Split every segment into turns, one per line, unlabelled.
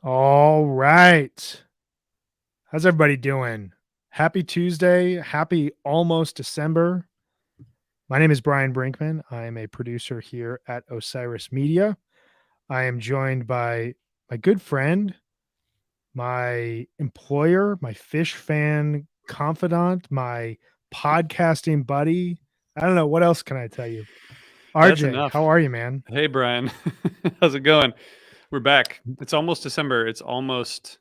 All right. How's everybody doing? Happy Tuesday. Happy almost December. My name is Brian Brinkman. I am a producer here at Osiris Media. I am joined by my good friend, my employer, my fish fan confidant, my podcasting buddy. I don't know. What else can I tell you?
That's
RJ,
enough.
how are you, man?
Hey, Brian. How's it going? We're back. It's almost December. It's almost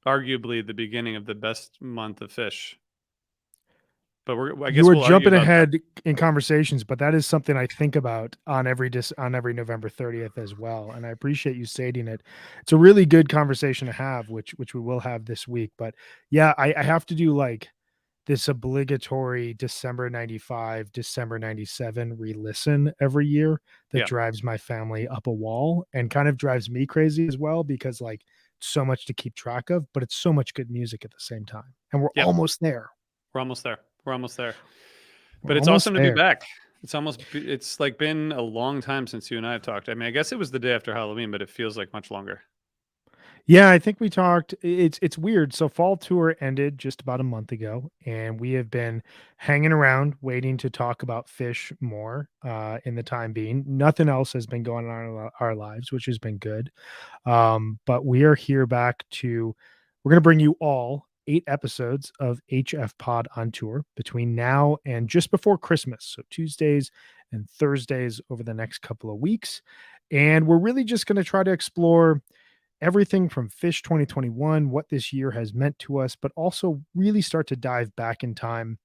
arguably the beginning of the best month of fish. But I
You
guess
were
we'll argue
jumping
about that.
ahead in conversations, but that is something I think about on every November 30th as well. And I appreciate you stating it. It's a really good conversation to have, which we will have this week. But yeah, I have to do like this obligatory December 95, December 97 re-listen every year that
Yeah.
drives my family up a wall and kind of drives me crazy as well because like so much to keep track of, but it's so much good music at the same time. And we're
Yep.
almost there.
We're almost there. We're almost there. But
We're
it's
almost
awesome to be
there.
back. It's like been a long time since you and I have talked. I mean, I guess it was the day after Halloween, but it feels like much longer.
Yeah, I think we talked. It's weird. So fall tour ended just about a month ago, and we have been hanging around waiting to talk about fish more in the time being. Nothing else has been going on in our lives, which has been good. But we are here back to. We're going to bring you all 8 episodes of HF Pod on tour between now and just before Christmas. So Tuesdays and Thursdays over the next couple of weeks, and we're really just going to try to explore everything from Fish 2021, what this year has meant to us, but also really start to dive back in time.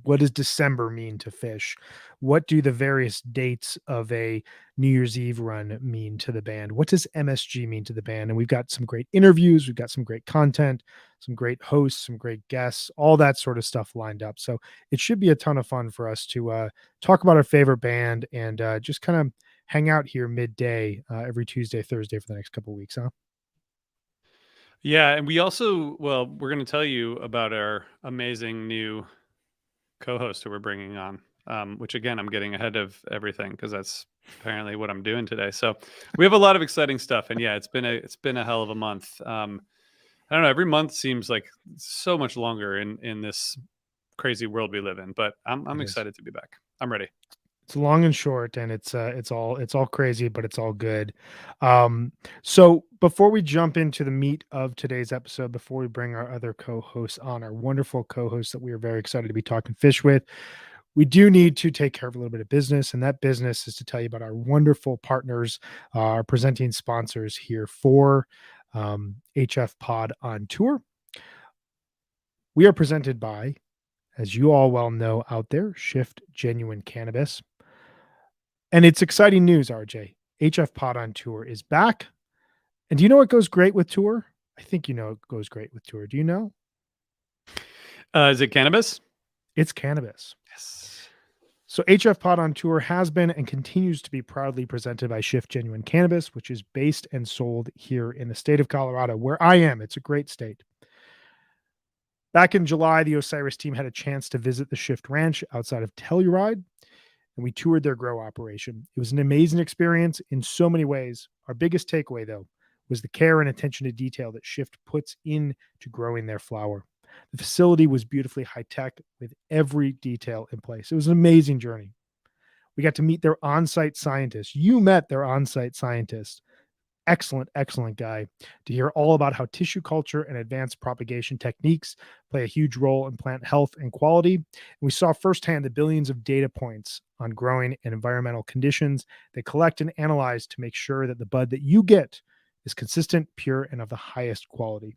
What does December mean to Fish? What do the various dates of a New Year's Eve run mean to the band? What does MSG mean to the band? And we've got some great interviews, we've got some great content, some great hosts, some great guests, all that sort of stuff lined up. So it should be a ton of fun for us to talk about our favorite band and just kind of hang out here midday every Tuesday, Thursday for the next couple of weeks, huh?
Yeah, and we're going to tell you about our amazing new co-host who we're bringing on. Which again, I'm getting ahead of everything because that's apparently what I'm doing today. So we have a lot of exciting stuff, and yeah, it's been a hell of a month. I don't know. Every month seems like so much longer in this crazy world we live in, but I'm
It is.
excited to be back. I'm ready.
It's long and short, and it's all crazy, but it's all good. So before we jump into the meat of today's episode, before we bring our other co-hosts on, our wonderful co-hosts that we are very excited to be talking fish with, we do need to take care of a little bit of business, and that business is to tell you about our wonderful partners, our presenting sponsors here for HF Pod on Tour. We are presented by, as you all well know out there, Shift Genuine Cannabis. And it's exciting news, RJ. HF Pod on Tour is back. And do you know what goes great with tour? I think you know it goes great with tour. Do you know?
Is it cannabis?
It's cannabis.
Yes.
So HF Pod on Tour has been and continues to be proudly presented by Shift Genuine Cannabis, which is based and sold here in the state of Colorado, where I am. It's a great state. Back in July, the Osiris team had a chance to visit the Shift Ranch outside of Telluride, and we toured their grow operation. It was an amazing experience in so many ways. Our biggest takeaway, though, was the care and attention to detail that Shift puts into growing their flower. The facility was beautifully high tech with every detail in place. It was an amazing journey. We got to meet their on site scientist. You met their on site scientist. Excellent guy, to hear all about how tissue culture and advanced propagation techniques play a huge role in plant health and quality. And we saw firsthand the billions of data points on growing and environmental conditions they collect and analyze to make sure that the bud that you get is consistent, pure, and of the highest quality.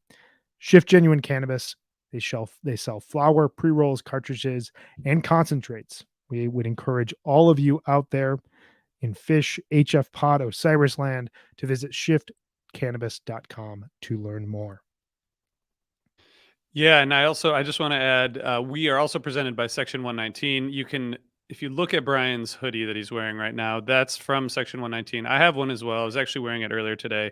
Shift Genuine Cannabis. They sell flower, pre-rolls, cartridges, and concentrates. We would encourage all of you out there in Fish, HF Pod, Osiris Land to visit shiftcannabis.com to learn more.
Yeah, and I just want to add, we are also presented by Section 119. You can, if you look at Brian's hoodie that he's wearing right now, that's from Section 119. I have one as well. I was actually wearing it earlier today,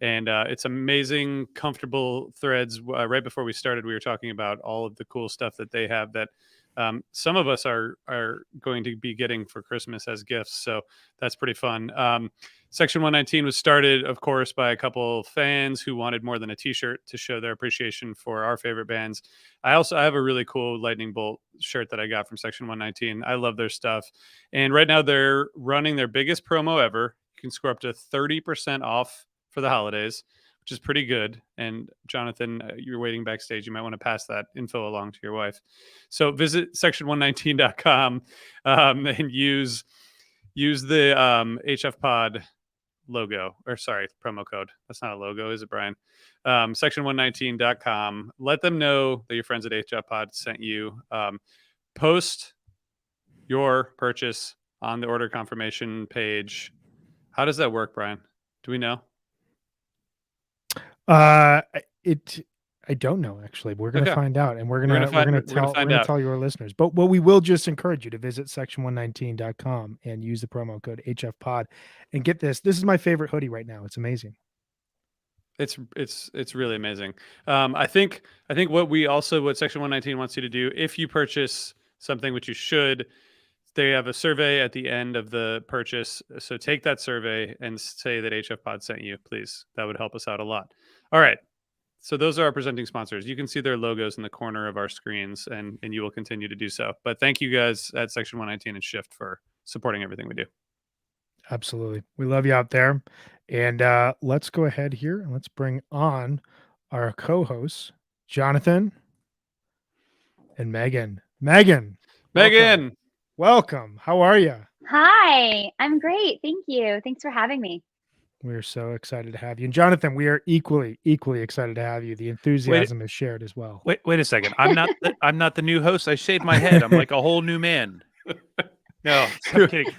and it's amazing, comfortable threads. Right before we started, we were talking about all of the cool stuff that they have that some of us are going to be getting for Christmas as gifts. So that's pretty fun. Section 119 was started, of course, by a couple fans who wanted more than a t-shirt to show their appreciation for our favorite bands. I have a really cool lightning bolt shirt that I got from Section 119. I love their stuff. And right now they're running their biggest promo ever. You can score up to 30% off for the holidays, which is pretty good. And Jonathan, you're waiting backstage. You might want to pass that info along to your wife. So visit section119.com and use the HFPod logo, or sorry, promo code. That's not a logo, is it, Brian? Section119.com. Let them know that your friends at HFPod sent you. Post your purchase on the order confirmation page. How does that work, Brian? Do we know?
I don't know, actually. We're going to find out, and we're going to tell your listeners. But we will just encourage you to visit section119.com and use the promo code HFPod and get this. This is my favorite hoodie right now. It's amazing.
It's really amazing. I think what Section 119 wants you to do, if you purchase something, which you should, they have a survey at the end of the purchase. So take that survey and say that HFPod sent you, please. That would help us out a lot. All right. So those are our presenting sponsors. You can see their logos in the corner of our screens, and you will continue to do so. But thank you guys at Section 119 and Shift for supporting everything we do.
Absolutely. We love you out there. And let's go ahead here and let's bring on our co-hosts, Jonathan and Megan. Megan. Welcome. How are you?
Hi, I'm great. Thank you. Thanks for having me.
We're so excited to have you. And Jonathan, we are equally excited to have you. The enthusiasm is shared as well.
Wait a second. I'm not the new host. I shaved my head. I'm like a whole new man. No, I'm kidding.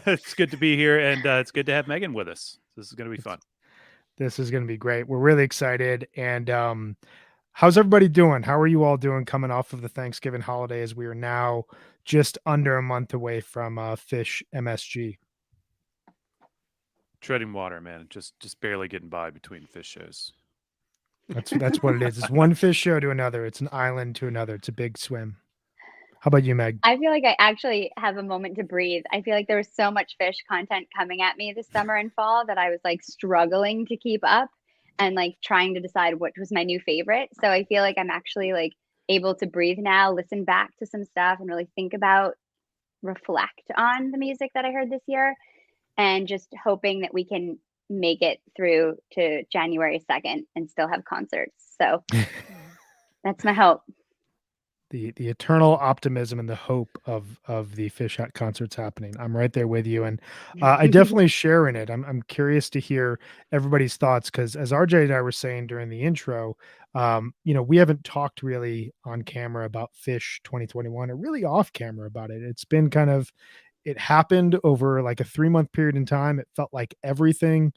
It's good to be here, and it's good to have Megan with us. This is going to be fun.
This is going to be great. We're really excited. And how's everybody doing? How are you all doing coming off of the Thanksgiving holiday, as we are now just under a month away from Fish MSG?
Treading water, man. Just barely getting by between fish shows.
That's what it is. It's one fish show to another. It's an island to another. It's a big swim. How about you, Meg?
I feel like I actually have a moment to breathe. I feel like there was so much fish content coming at me this summer and fall that I was like struggling to keep up and like trying to decide what was my new favorite. So I feel like I'm actually like able to breathe now, listen back to some stuff and really think about, reflect on the music that I heard this year, and just hoping that we can make it through to January 2nd and still have concerts. So that's my hope.
The eternal optimism and the hope of the Fish Hut concerts happening. I'm right there with you, and I definitely share in it. I'm curious to hear everybody's thoughts, because as RJ and I were saying during the intro, we haven't talked really on camera about Fish 2021, or really off camera about it. It's been it happened over like a 3-month period in time. It felt like everything.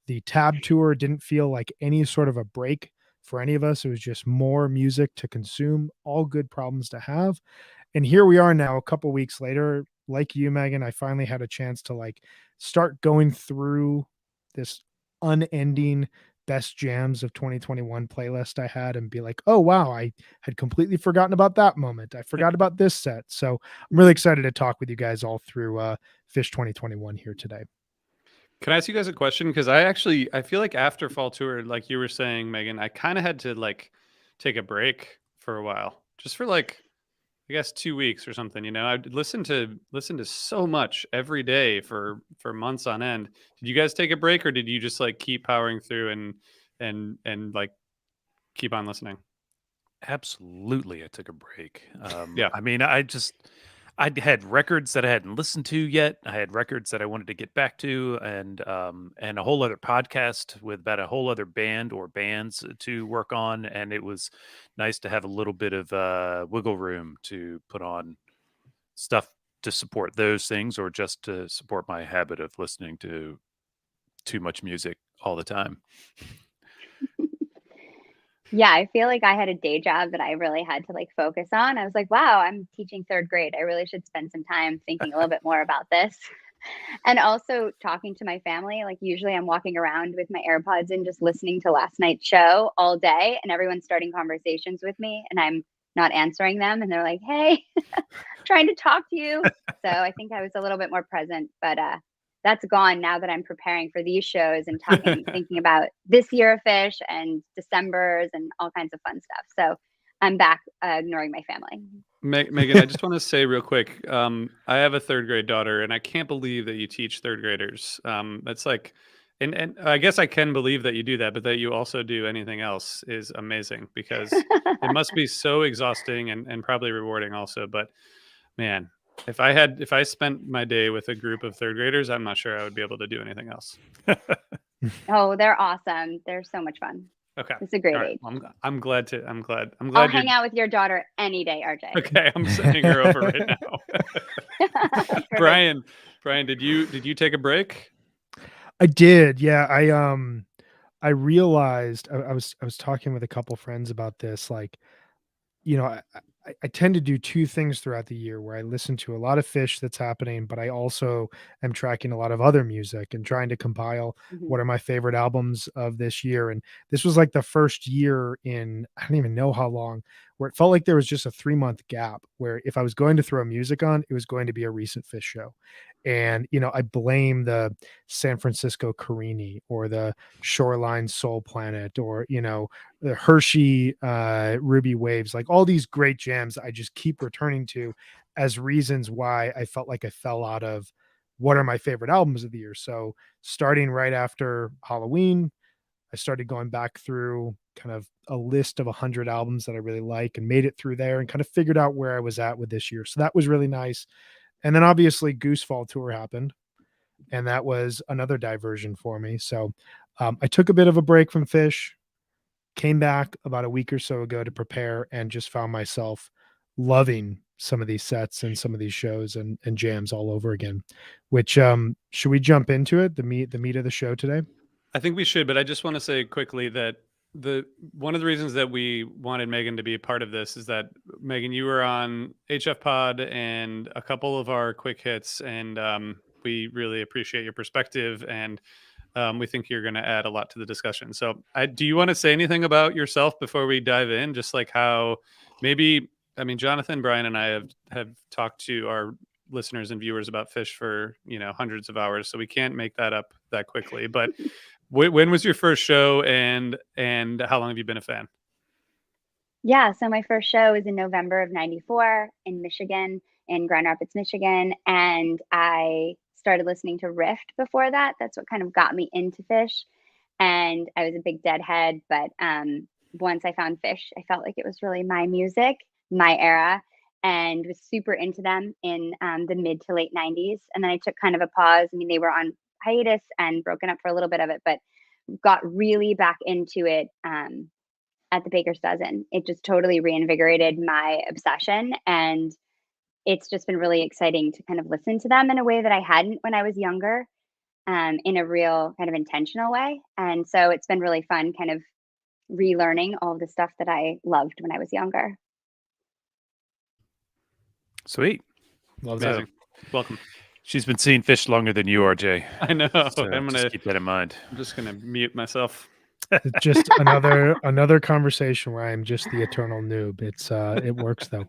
The Tab tour didn't feel like any sort of a break for any of us. It was just more music to consume, all good problems to have. And here we are now, a couple weeks later. Like you, Megan, I finally had a chance to like start going through this unending best jams of 2021 playlist I had and be like, oh, wow, I had completely forgotten about that moment. I forgot about this set. So I'm really excited to talk with you guys all through Fish 2021 here today.
Can I ask you guys a question? Because I feel like after fall tour, like you were saying, Megan, I kind of had to like take a break for a while, just for like, I guess 2 weeks or something. I'd listen to so much every day for months on end. Did you guys take a break, or did you just like keep powering through and like keep on listening?
Absolutely, I took a break.
Yeah.
I mean, I had records that I hadn't listened to yet. I had records that I wanted to get back to, and a whole other podcast with about a whole other band or bands to work on. And it was nice to have a little bit of wiggle room to put on stuff to support those things, or just to support my habit of listening to too much music all the time.
Yeah, I feel like I had a day job that I really had to like focus on. I was like, wow, I'm teaching 3rd grade. I really should spend some time thinking a little bit more about this. And also talking to my family. Like usually I'm walking around with my AirPods in, just listening to last night's show all day, and everyone's starting conversations with me and I'm not answering them. And they're like, hey, trying to talk to you. So I think I was a little bit more present, but that's gone now that I'm preparing for these shows and thinking about this year of Fish and December's and all kinds of fun stuff. So I'm back ignoring my family.
Megan, I just want to say real quick, I have a 3rd grade daughter, and I can't believe that you teach 3rd graders. That's like, and I guess I can believe that you do that, but that you also do anything else is amazing, because it must be so exhausting and probably rewarding also. But man, if I spent my day with a group of 3rd graders, I'm not sure I would be able to do anything else.
Oh, they're awesome. They're so much fun.
Okay.
It's a great
All right.
age.
Well, I'm glad
I'll hang out with your daughter any day, RJ.
Okay, I'm sending her over right now.
Perfect.
Brian, did you take a break?
I did. Yeah. I realized I was talking with a couple friends about this. Like, you know, I tend to do 2 things throughout the year where I listen to a lot of Fish that's happening, but I also am tracking a lot of other music and trying to compile what are my favorite albums of this year. And this was like the first year in, I don't even know how long, where it felt like there was just a 3-month gap where if I was going to throw music on, it was going to be a recent Fish show. And, you know, I blame the San Francisco Carini or the Shoreline Soul Planet or, you know, the Hershey Ruby Waves, like all these great jams I just keep returning to as reasons why I felt like I fell out of what are my favorite albums of the year. So starting right after Halloween, I started going back through kind of a list of 100 albums that I really like and made it through there and kind of figured out where I was at with this year. So that was really nice. And then obviously Goose Fall Tour happened, and that was another diversion for me. So I took a bit of a break from Fish, came back about a week or so ago to prepare, and just found myself loving some of these sets and some of these shows and jams all over again. Which should we jump into it? The meat of the show today?
I think we should, but I just want to say quickly that one of the reasons that we wanted Megan to be a part of this is that, Megan, you were on HFPod and a couple of our quick hits, and we really appreciate your perspective, and we think you're going to add a lot to the discussion. So do you want to say anything about yourself before we dive in? Just like how maybe, I mean, Jonathan, Brian, and I have talked to our listeners and viewers about Fish for, you know, hundreds of hours, so we can't make that up that quickly. But when was your first show, and how long have you been a fan?
Yeah, so my first show was in November of '94 in Michigan, in Grand Rapids, Michigan, and I started listening to Rift before that. That's what kind of got me into Fish, and I was a big Deadhead, but once I found Fish, I felt like it was really my music, my era, and was super into them in the mid to late '90s. And then I took kind of a pause. I mean, they were on hiatus and broken up for a little bit of it, but got really back into it at the Baker's Dozen. It just totally reinvigorated my obsession, and it's just been really exciting to kind of listen to them in a way that I hadn't when I was younger, in a real kind of intentional way. And so it's been really fun kind of relearning all of the stuff that I loved when I was younger.
Sweet.
Love
Amazing.
that.
Welcome.
She's been seeing Fish longer than you are, Jay.
I know.
So just keep that in mind.
I'm just gonna mute myself.
It's just another conversation where I'm just the eternal noob. It works though.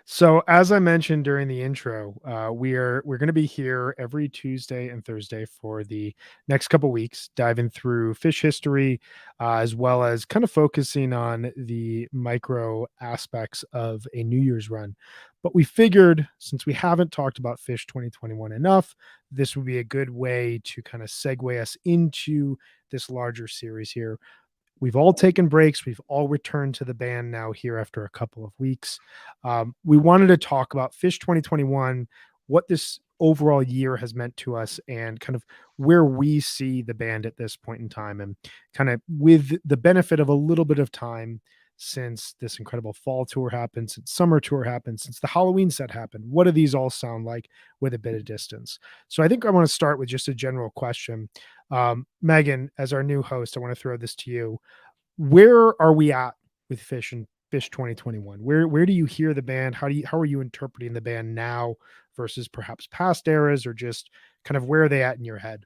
So as I mentioned during the intro, we're going to be here every Tuesday and Thursday for the next couple weeks, diving through Fish history, as well as kind of focusing on the micro aspects of a New Year's run. But we figured, since we haven't talked about Fish 2021 enough, this would be a good way to kind of segue us into this larger series here. We've all taken breaks. We've all returned to the band now here after a couple of weeks. We wanted to talk about Fish 2021, what this overall year has meant to us, and kind of where we see the band at this point in time, and kind of with the benefit of a little bit of time since this incredible fall tour happened, since summer tour happened, since the Halloween set happened. What do these all sound like with a bit of distance? So I think I want to start with just a general question. Megan, as our new host, I want to throw this to you. Where are we at with Fish and Fish 2021? Where do you hear the band? How are you interpreting the band now versus perhaps past eras, or just kind of where are they at in your head?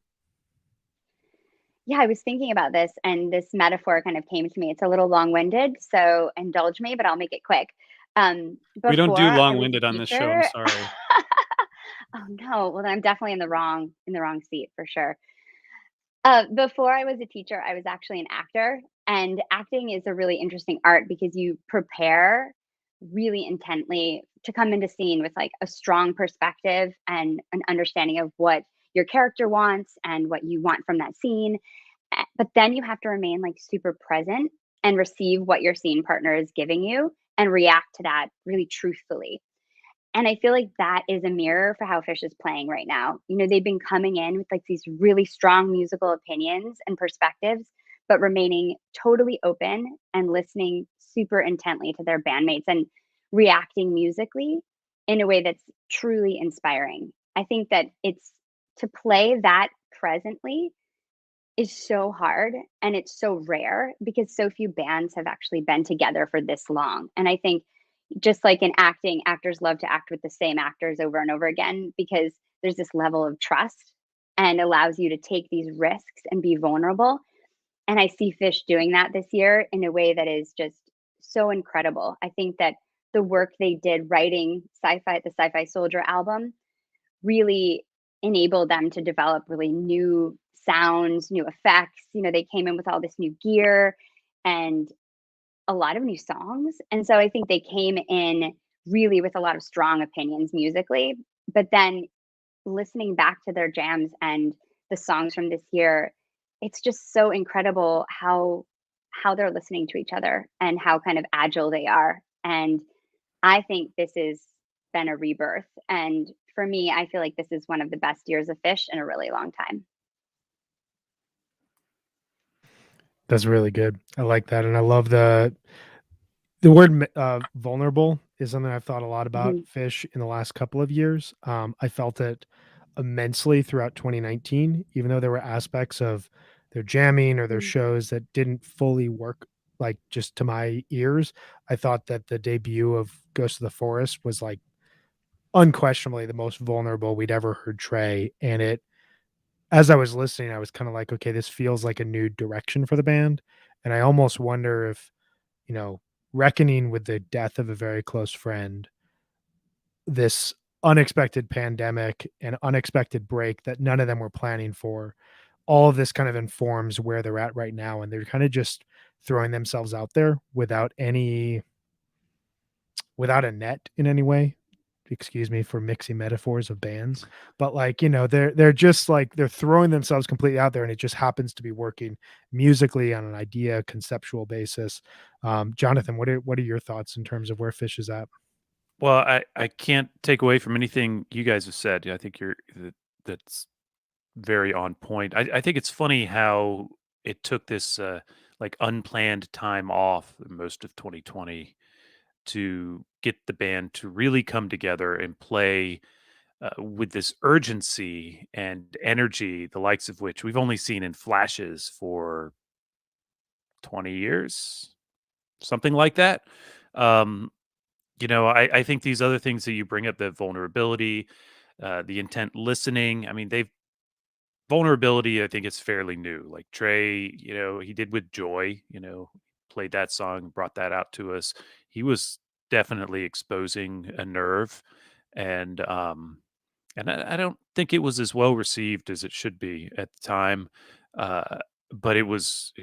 Yeah, I was thinking about this, and this metaphor kind of came to me. It's a little long-winded, so indulge me, but I'll make it quick.
We don't do
Before I was a
long-winded on this show. I'm
teacher-
sorry.
Oh no. Well, then I'm definitely in the wrong seat for sure. Before I was a teacher, I was actually an actor, and acting is a really interesting art because you prepare really intently to come into scene with like a strong perspective and an understanding of what your character wants and what you want from that scene. But then you have to remain like super present and receive what your scene partner is giving you and react to that really truthfully. And I feel like that is a mirror for how Fish is playing right now. You know, they've been coming in with like these really strong musical opinions and perspectives, but remaining totally open and listening super intently to their bandmates and reacting musically in a way that's truly inspiring. I think that it's to play that presently is so hard and it's so rare because so few bands have actually been together for this long. And I think just like in acting, actors love to act with the same actors over and over again because there's this level of trust and allows you to take these risks and be vulnerable. And I see Fish doing that this year in a way that is just so incredible. I think that the work they did writing the Sci-Fi Soldier album really enabled them to develop really new sounds, new effects. You know, they came in with all this new gear and a lot of new songs. And so I think they came in really with a lot of strong opinions musically. But then listening back to their jams and the songs from this year, it's just so incredible how they're listening to each other and how kind of agile they are. And I think this has been a rebirth. And for me, I feel like this is one of the best years of Fish in a really long time.
That's really good. I like that, and I love the word vulnerable is something I've thought a lot about
Mhm.
Fish in the last couple of years. I felt it immensely throughout 2019, even though there were aspects of their jamming or their
Mm.
shows that didn't fully work like just to my ears. I thought that the debut of Ghost of the Forest was like unquestionably the most vulnerable we'd ever heard Trey. And it, as I was listening, I was kind of like, okay, this feels like a new direction for the band. And I almost wonder if, you know, reckoning with the death of a very close friend, this unexpected pandemic and unexpected break that none of them were planning for, all of this kind of informs where they're at right now. And they're kind of just throwing themselves out there without a net in any way. Excuse me for mixing metaphors of bands, but like, you know, they're just like they're throwing themselves completely out there, and it just happens to be working musically on an idea conceptual basis. Jonathan, what are your thoughts in terms of where Fish is at?
Well, I can't take away from anything you guys have said. I think that's very on point. I think it's funny how it took this like unplanned time off most of 2020 to get the band to really come together and play with this urgency and energy, the likes of which we've only seen in flashes for 20 years, something like that. Um, I think these other things that you bring up, the vulnerability, the intent listening, I mean, they've vulnerability, I think it's fairly new. Like Trey, he did with Joy, played that song, brought that out to us. He was definitely exposing a nerve, and I don't think it was as well received as it should be at the time. Uh, but it was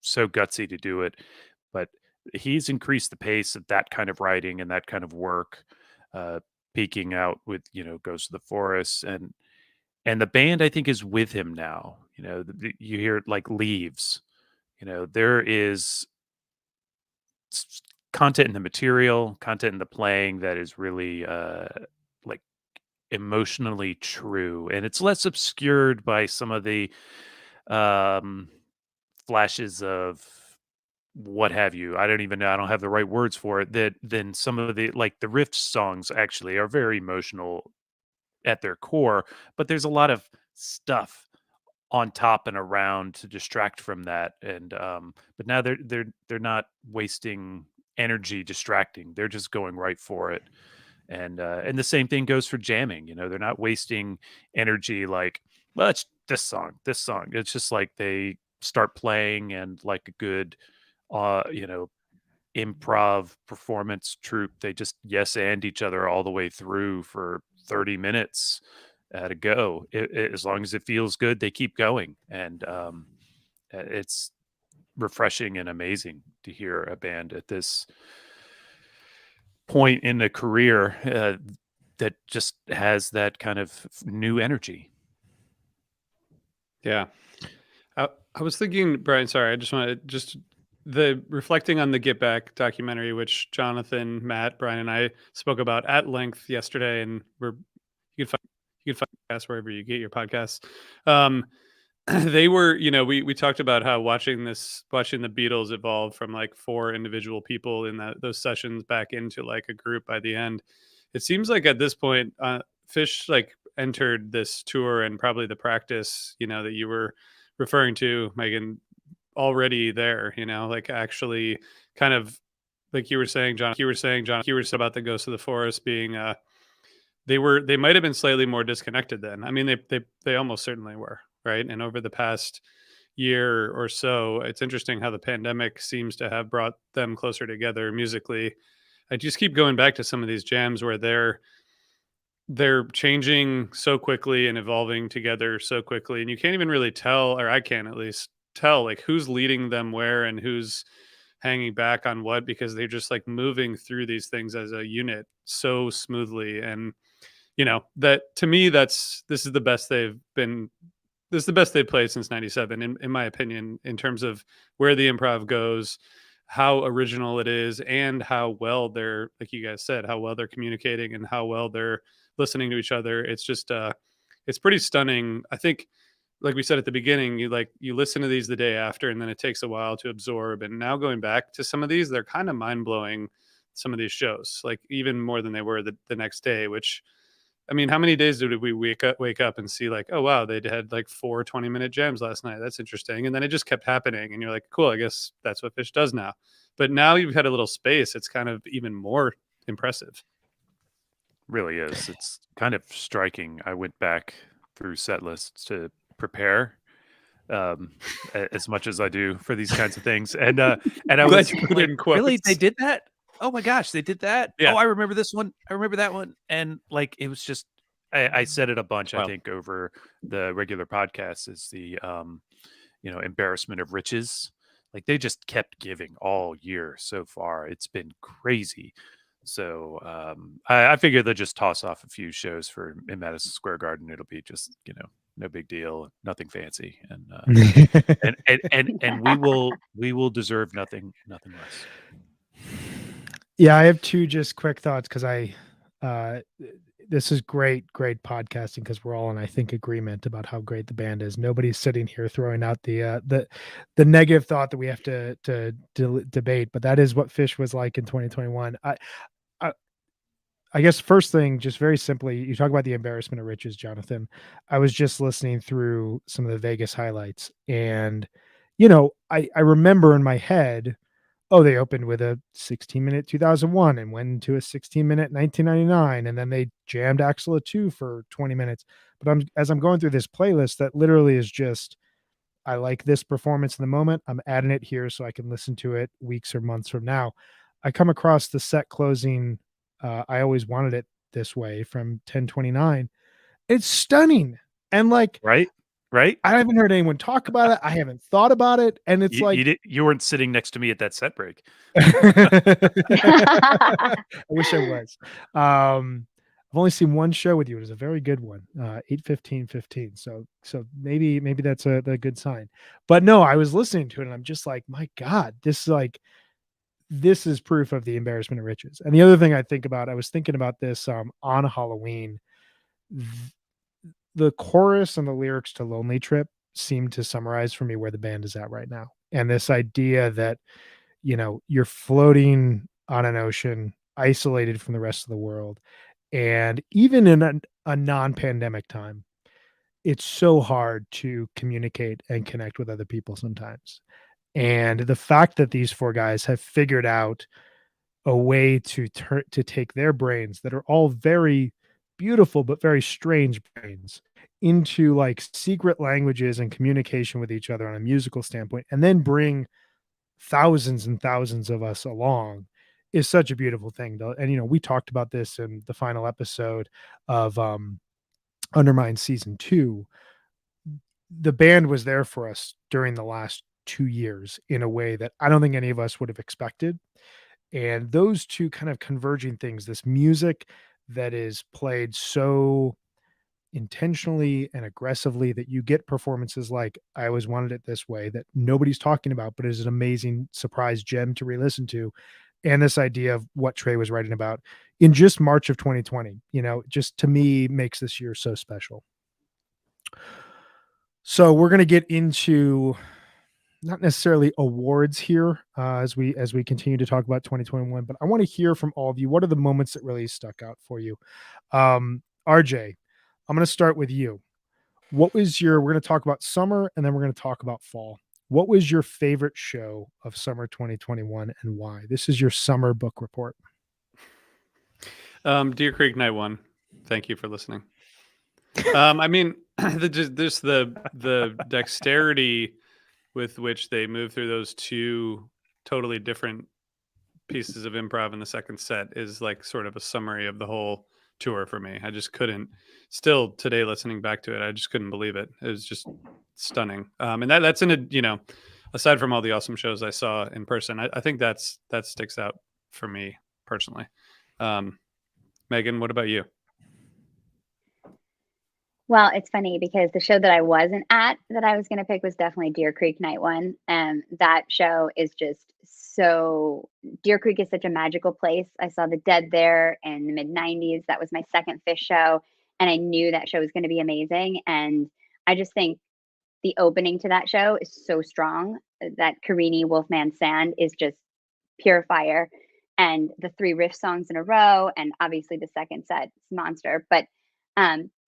so gutsy to do it. But he's increased the pace of that kind of writing and that kind of work, uh, peaking out with Ghost of the Forest, and the band I think is with him now. You hear it like Leaves. There is content in the material, content in the playing that is really like emotionally true, and it's less obscured by some of the um, flashes of what have you. I don't even know. I don't have the right words for it. That then some of the like the riff songs actually are very emotional at their core, but there's a lot of stuff on top and around to distract from that. And but now they're not wasting energy distracting. They're just going right for it. And the same thing goes for jamming. They're not wasting energy like, well, it's this song, this song. It's just like they start playing and like a good uh, you know, improv performance troupe, they just yes and each other all the way through for 30 minutes to go. As long as it feels good, they keep going. And it's refreshing and amazing to hear a band at this point in the career that just has that kind of new energy.
Yeah. I was thinking, Brian, sorry, I just want to just the reflecting on the Get Back documentary, which Jonathan, Matt, Brian, and I spoke about at length yesterday, and you can find podcasts wherever you get your podcasts. They were, we talked about how watching the Beatles evolve from like 4 individual people in those sessions back into like a group by the end. It seems like at this point, Fish like entered this tour and probably the practice, that you were referring to, Megan, already there, like actually kind of like you were saying, John, about the Ghost of the Forest being they might have been slightly more disconnected then. I mean, they almost certainly were, right? And over the past year or so, it's interesting how the pandemic seems to have brought them closer together musically. I just keep going back to some of these jams where they're changing so quickly and evolving together so quickly, and you can't even really tell, or I can at least tell, like who's leading them where and who's hanging back on what, because they're just like moving through these things as a unit so smoothly. And that to me, this is the best they've played since 97 in my opinion, in terms of where the improv goes, how original it is, and how well they're, like you guys said, how well they're communicating and how well they're listening to each other. It's just it's pretty stunning. I think, like we said at the beginning, you listen to these the day after, and then it takes a while to absorb. And now going back to some of these, they're kind of mind blowing. Some of these shows, like even more than they were the next day. Which, I mean, how many days did we wake up and see like, oh wow, they had like 4 20-minute jams last night? That's interesting. And then it just kept happening, and you're like, cool, I guess that's what Fish does now. But now you've had a little space, it's kind of even more impressive.
Really is. It's kind of striking. I went back through set lists to prepare as much as I do for these kinds of things, and I was like, really, they did that? Oh my gosh, they did that? Yeah. Oh, I remember this one. I remember that one. And like, it was just, I said it a bunch, I think, over the regular podcast, is the, embarrassment of riches. Like, they just kept giving all year so far. It's been crazy. So I figure they'll just toss off a few shows in Madison Square Garden. It'll be just, no big deal, nothing fancy. And, and we will deserve nothing less.
Yeah, I have 2 just quick thoughts, because this is great podcasting, because we're all in, I think, agreement about how great the band is. Nobody's sitting here throwing out the negative thought that we have to debate, but that is what Fish was like in 2021. I guess first thing, just very simply, you talk about the embarrassment of riches, Jonathan. I was just listening through some of the Vegas highlights, and I remember in my head, oh, they opened with a 16-minute 2001 and went into a 16-minute 1999, and then they jammed Axel 2 for 20 minutes. But as I'm going through this playlist, that literally is just, I like this performance in the moment, I'm adding it here so I can listen to it weeks or months from now. I come across the set closing, I Always Wanted It This Way, from 1029. It's stunning. And like,
right. I
haven't heard anyone talk about it. I haven't thought about it. And it's
you weren't sitting next to me at that set break.
I wish I was. I've only seen one show with you. It was a very good one, 8/15/15. So maybe that's a good sign. But no, I was listening to it and I'm just like, my God, this is proof of the embarrassment of riches. And the other thing I was thinking about this on Halloween. The chorus and the lyrics to Lonely Trip seem to summarize for me where the band is at right now. And this idea that, you're floating on an ocean, isolated from the rest of the world. And even in a non-pandemic time, it's so hard to communicate and connect with other people sometimes. And the fact that these 4 guys have figured out a way to take their brains that are all very beautiful but very strange brains into like secret languages and communication with each other on a musical standpoint, and then bring thousands and thousands of us along, is such a beautiful thing, though. And, you know, we talked about this in the final episode of Undermine season 2. The band was there for us during the last 2 years in a way that I don't think any of us would have expected. And those two kind of converging things, this music that is played so intentionally and aggressively that you get performances like I Always Wanted It This Way that nobody's talking about, but is an amazing surprise gem to re-listen to. And this idea of what Trey was writing about in just March of 2020, you know, just to me makes this year so special. So we're going to get into not necessarily awards here as we continue to talk about 2021, but I want to hear from all of you. What are the moments that really stuck out for you? RJ, I'm going to start with you. What was we're going to talk about summer and then we're going to talk about fall. What was your favorite show of summer 2021 and why? This is your summer book report.
Deer Creek Night 1. Thank you for listening. I mean, the dexterity with which they move through those two totally different pieces of improv in the second set is like sort of a summary of the whole tour for me. I just couldn't, still today listening back to it, I just couldn't believe it. It was just stunning. And that's in a, you know, aside from all the awesome shows I saw in person, I think that sticks out for me personally. Megan, what about you?
Well, it's funny because the show that I wasn't at that I was going to pick was definitely Deer Creek Night 1. And that show is just so, Deer Creek is such a magical place. I saw the Dead there in the mid 90s. That was my second Fish show. And I knew that show was going to be amazing. And I just think the opening to that show is so strong. That Carini Wolfman Sand is just pure fire. And the 3 riff songs in a row, and obviously the second set is monster. But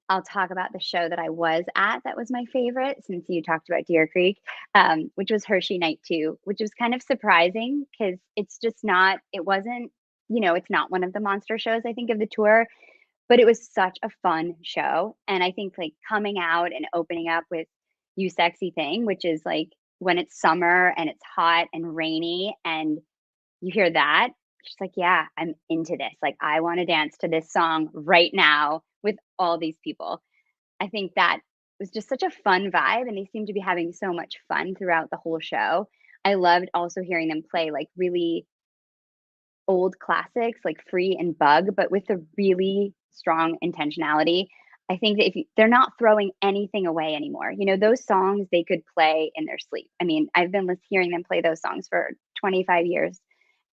I'll talk about the show that I was at that was my favorite, since you talked about Deer Creek, which was Hershey Night 2, which was kind of surprising because it's just not, it wasn't, you know, it's not one of the monster shows, I think, of the tour, but it was such a fun show. And I think like coming out and opening up with You Sexy Thing, which is like when it's summer and it's hot and rainy and you hear that, she's like, yeah, I'm into this. Like, I want to dance to this song right now with all these people. I think that was just such a fun vibe, and they seem to be having so much fun throughout the whole show. I loved also hearing them play like really old classics like Free and Bug, but with a really strong intentionality. I think that they're not throwing anything away anymore. You know, those songs they could play in their sleep. I mean, I've been hearing them play those songs for 25 years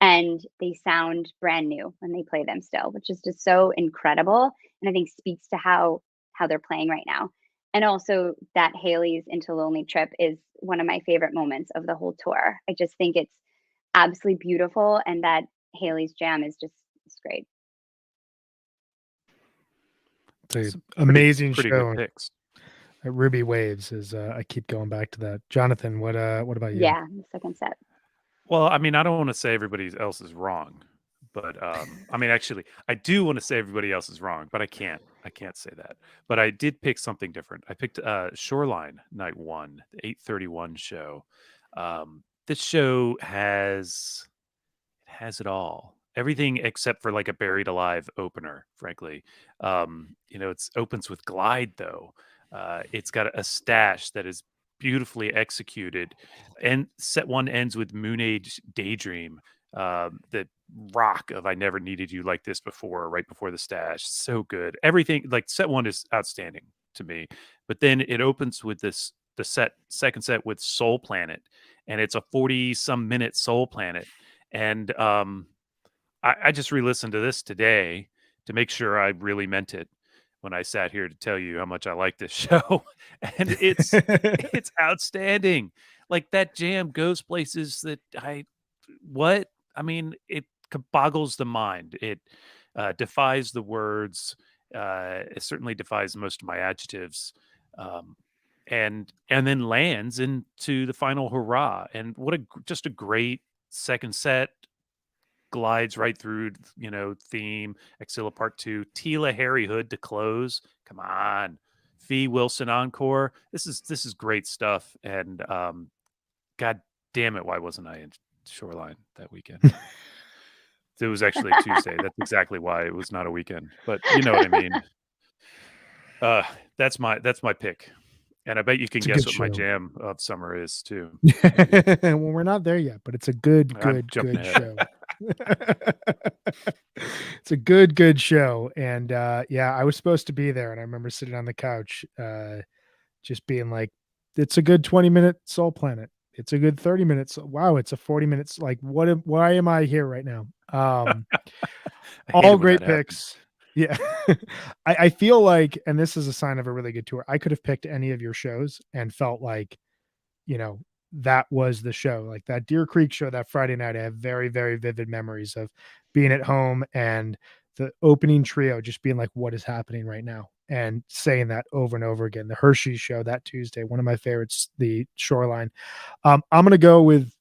and they sound brand new when they play them still, which is just so incredible. And I think speaks to how they're playing right now. And also that Haley's Into Lonely Trip is one of my favorite moments of the whole tour. I just think it's absolutely beautiful, and that Haley's jam is just, it's great.
It's an amazing
pretty
show.
Good picks.
Ruby Waves is I keep going back to that. Jonathan, what about you?
Yeah, the second set.
Well, I mean, I don't want to say everybody else is wrong, but I mean, actually, I do want to say everybody else is wrong, but I can't say that. But I did pick something different. I picked Shoreline Night 1, the 8:31 show. This show has it all. Everything except for like a Buried Alive opener, frankly. You know, it opens with Glide though. It's got a stash that is beautifully executed, and set 1 ends with Moon Age Daydream. The rock of I Never Needed You Like This Before, right before the stash. So good. Everything, like set 1 is outstanding to me. But then it opens with the second set with Soul Planet, and it's a 40 some minute Soul Planet. And I just re-listened to this today to make sure I really meant it when I sat here to tell you how much I like this show. And it's outstanding. Like that jam goes places that I mean, it boggles the mind. It defies the words. It certainly defies most of my adjectives. And then lands into the final hurrah. And what just a great second set. Glides right through, you know, theme, Axilla Part 2, Tila Harry Hood to close. Come on. Fee Wilson encore. This is great stuff. And God damn it, why wasn't I in Shoreline that weekend? It was actually a Tuesday. That's exactly why it was not a weekend. But you know what I mean. That's my pick. And I bet you can
It's a
guess
good
what my
show.
jam of summer is too.
Well, we're not there yet, but it's a good
I'm jumping ahead.
show. It's a good show. And yeah, I was supposed to be there, and I remember sitting on the couch, just being like, it's a good 20-minute Soul Planet. It's a good 30 minutes. Wow, it's a 40 minutes. Like, why am I here right now?
I hate
All
it when
great
that happens.
picks. Yeah. I feel like, and this is a sign of a really good tour, I could have picked any of your shows and felt like, you know, that was the show. Like that Deer Creek show that Friday night, I have very, very vivid memories of being at home and the opening trio just being like, what is happening right now? And saying that over and over again. The Hershey show that Tuesday, one of my favorites, the Shoreline. I'm going to go with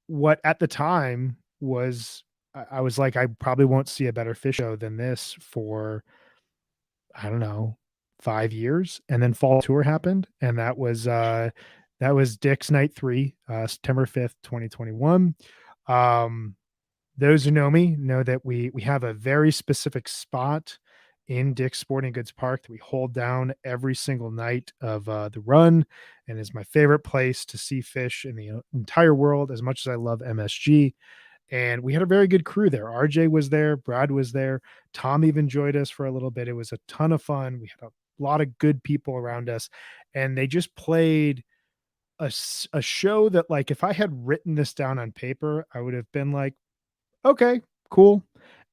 what at the time was, I was like, I probably won't see a better Fish show than this for, I don't know, 5 years. And then Fall Tour happened. And that was Dick's Night 3, September 5th, 2021. Those who know me know that we have a very specific spot in Dick's Sporting Goods Park that we hold down every single night of the run, and is my favorite place to see Fish in the entire world, as much as I love MSG. And we had a very good crew there. RJ was there, Brad was there, Tom even joined us for a little bit. It was a ton of fun. We had a lot of good people around us, and they just played a show that, like, if I had written this down on paper, I would have been like, okay, cool.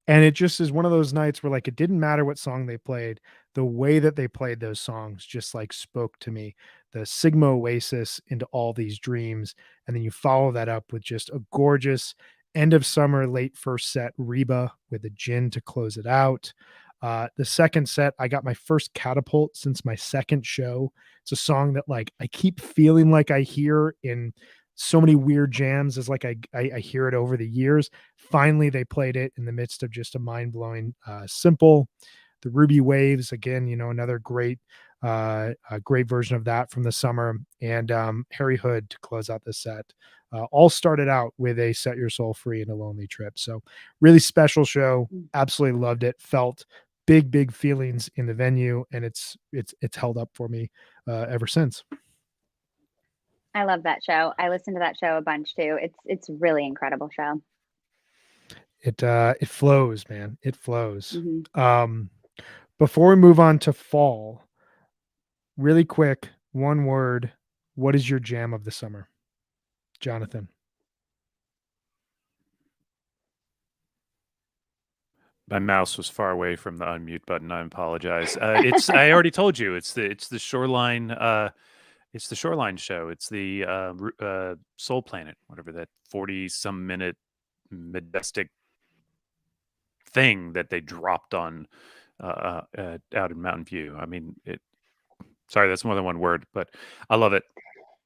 And it just is one of those nights where, like, it didn't matter what song they played. The way that they played those songs just like spoke to me. The Sigma Oasis into All These Dreams. And then you follow that up with just a gorgeous end of summer, late first set Reba with a gin to close it out. The second set, I got my first Catapult since my second show. It's a song that, like, I keep feeling like I hear in so many weird jams, as like I hear it over the years. Finally, they played it in the midst of just a mind-blowing Simple. The Ruby Waves, again, you know, another great a great version of that from the summer. And Harry Hood to close out the set. All started out with a Set Your Soul Free and a Lonely Trip. So really special show. Absolutely loved it. Felt big feelings in the venue, and it's held up for me ever since.
I love that show. I listened to that show a bunch too. It's really incredible show.
It flows, man. It flows.
Mm-hmm.
Before we move on to fall, really quick, one word. What is your jam of the summer, Jonathan?
My mouse was far away from the unmute button. I apologize. I already told you. It's the Shoreline. It's the Shoreline show. It's the Soul Planet, whatever that 40-some minute majestic thing that they dropped on out in Mountain View. I mean, sorry, that's more than one word, but I love it.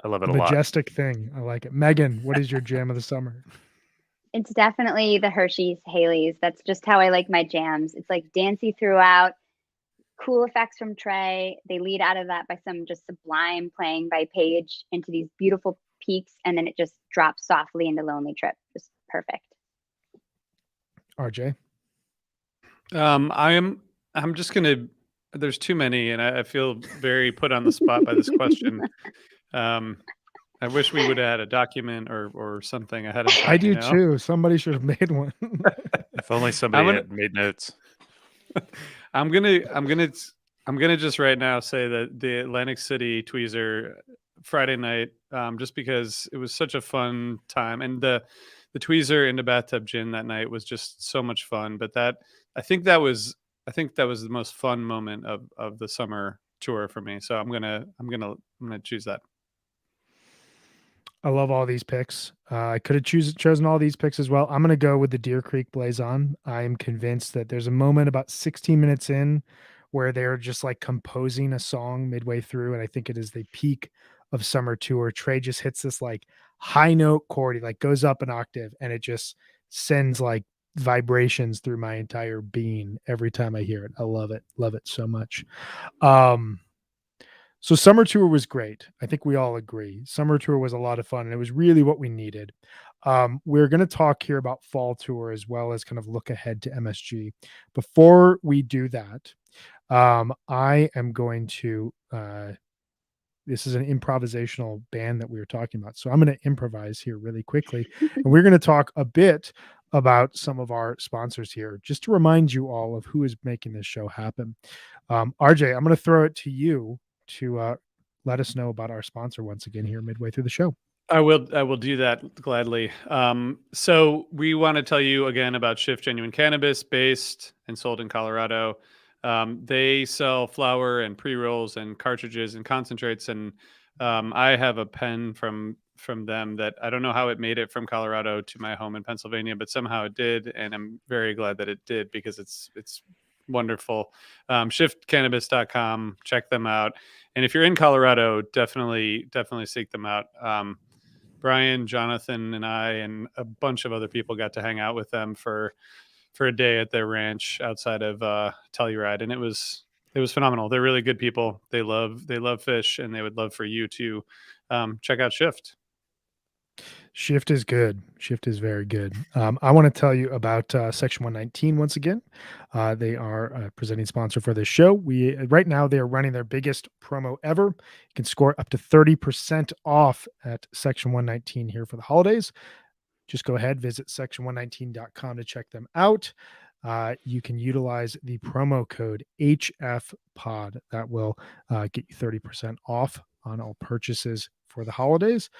I love it a lot.
Majestic thing. I like it. Megan, what is your jam of the summer?
It's definitely the Hershey's Haley's. That's just how I like my jams. It's like dancey throughout, cool effects from Trey. They lead out of that by some just sublime playing by Paige into these beautiful peaks, and then it just drops softly into Lonely Trip. Just perfect.
RJ?
I'm just gonna. There's too many, and I feel very put on the spot by this question. I wish we would have had a document or something ahead of time.
I do too. Somebody should have made one.
If only somebody had made notes.
I'm gonna just right now say that the Atlantic City Tweezer Friday night, just because it was such a fun time, and the Tweezer into Bathtub Gin that night was just so much fun. But I think that was the most fun moment of the summer tour for me. So I'm gonna choose that.
I love all these picks. I could have chosen all these picks as well. I'm going to go with the Deer Creek Blazon. I'm convinced that there's a moment about 16 minutes in where they're just like composing a song midway through. And I think it is the peak of summer tour. Trey just hits this like high note chord. He like goes up an octave, and it just sends like vibrations through my entire being every time I hear it. I love it. Love it so much. So summer tour was great. I think we all agree. Summer tour was a lot of fun, and it was really what we needed. We're going to talk here about fall tour as well as kind of look ahead to MSG. Before we do that, I am going to. This is an improvisational band that we were talking about, so I'm going to improvise here really quickly, and we're going to talk a bit about some of our sponsors here, just to remind you all of who is making this show happen. RJ, I'm going to throw it to you to let us know about our sponsor once again here midway through the show.
I will do that gladly. So we want to tell you again about Shift Genuine Cannabis, based and sold in Colorado. They sell flower and pre-rolls and cartridges and concentrates. And I have a pen from them that I don't know how it made it from Colorado to my home in Pennsylvania, but somehow it did, and I'm very glad that it did because it's wonderful. Shiftcannabis.com, check them out. And if you're in Colorado, definitely seek them out. Brian, Jonathan, and I, and a bunch of other people got to hang out with them for a day at their ranch outside of Telluride, and it was phenomenal. They're really good people. They love fish, and they would love for you to check out Shift.
Shift is good. Shift is very good. I want to tell you about Section 119 once again. They are a presenting sponsor for this show. Right now they are running their biggest promo ever. You can score up to 30% off at Section 119 here for the holidays. Just go ahead, visit section119.com to check them out. You can utilize the promo code HFPod. That will get you 30% off on all purchases for the holidays.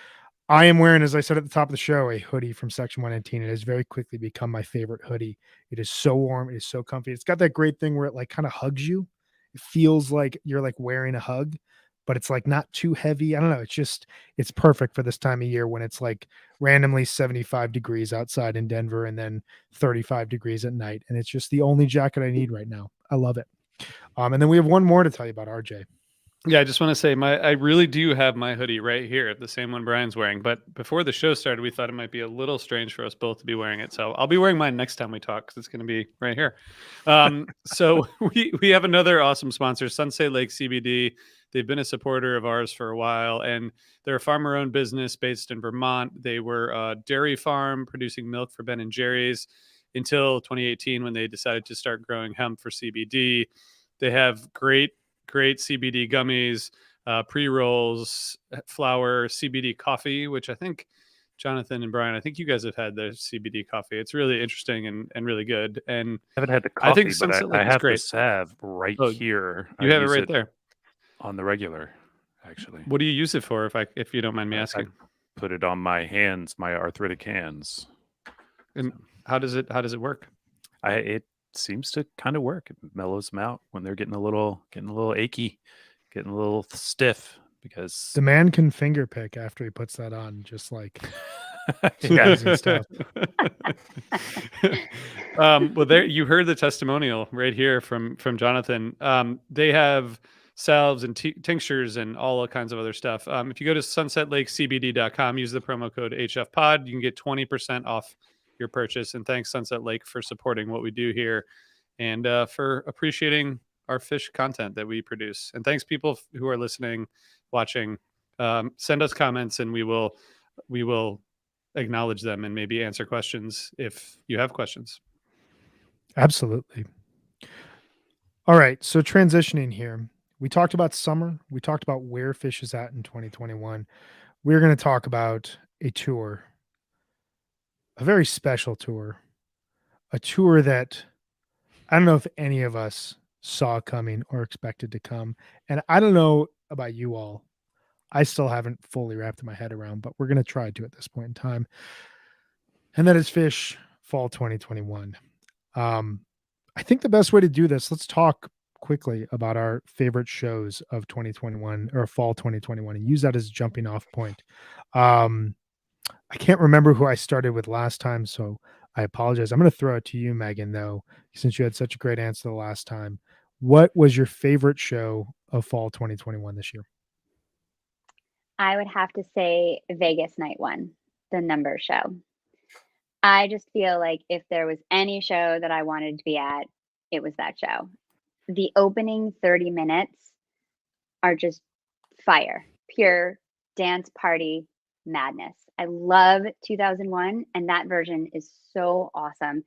I am wearing, as I said at the top of the show, a hoodie from Section 119. It has very quickly become my favorite hoodie. It is so warm. It is so comfy. It's got that great thing where it like kind of hugs you. It feels like you're like wearing a hug, but it's like not too heavy. I don't know. It's perfect for this time of year when it's like randomly 75 degrees outside in Denver and then 35 degrees at night. And it's just the only jacket I need right now. I love it. And then we have one more to tell you about, RJ.
Yeah, I just want to say I really do have my hoodie right here, the same one Brian's wearing. But before the show started, we thought it might be a little strange for us both to be wearing it. So I'll be wearing mine next time we talk because it's going to be right here. So we have another awesome sponsor, Sunset Lake CBD. They've been a supporter of ours for a while, and they're a farmer-owned business based in Vermont. They were a dairy farm producing milk for Ben and Jerry's until 2018 when they decided to start growing hemp for CBD. They have great CBD gummies, pre-rolls, flower, CBD coffee, which I think Jonathan and Brian, I think you guys have had the CBD coffee. It's really interesting and really good. And
I haven't had the coffee,
I think
but
Sunset Lake
I
is
have the
great.
salve right
Oh,
here.
You
I
have it
use
right there.
on the regular, actually.
What do you use it for, if you don't mind me
I
asking?
put it on my hands, my arthritic hands.
And how does it work?
It seems to kind of work. It mellows them out when they're getting a little achy, getting a little stiff because
The man can finger pick after he puts that on, just like
yeah.
stuff.
Well, there you heard the testimonial right here from Jonathan. They have salves and tinctures and all kinds of other stuff. If you go to sunsetlakecbd.com, use the promo code HFPod, you can get 20% off your purchase. And thanks Sunset Lake for supporting what we do here and for appreciating our fish content that we produce. And thanks people who are listening, watching. Send us comments and we will acknowledge them and maybe answer questions if you have questions.
Absolutely. All right. So transitioning here, we talked about summer. We talked about where fish is at in 2021. We're going to talk about a tour, a very special tour, a tour that I don't know if any of us saw coming or expected to come. And I don't know about you all. I still haven't fully wrapped my head around, but we're going to try to at this point in time. And that is Fish Fall 2021. I think the best way to do this, let's talk quickly about our favorite shows of 2021 or fall 2021 and use that as a jumping off point. I can't remember who I started with last time, so I apologize. I'm going to throw it to you, Megan, though, since you had such a great answer the last time. What was your favorite show of fall 2021 this year?
I would have to say Vegas Night One, the number show. I just feel like if there was any show that I wanted to be at, it was that show. The opening 30 minutes are just fire, pure dance party madness. I love 2001, and that version is so awesome.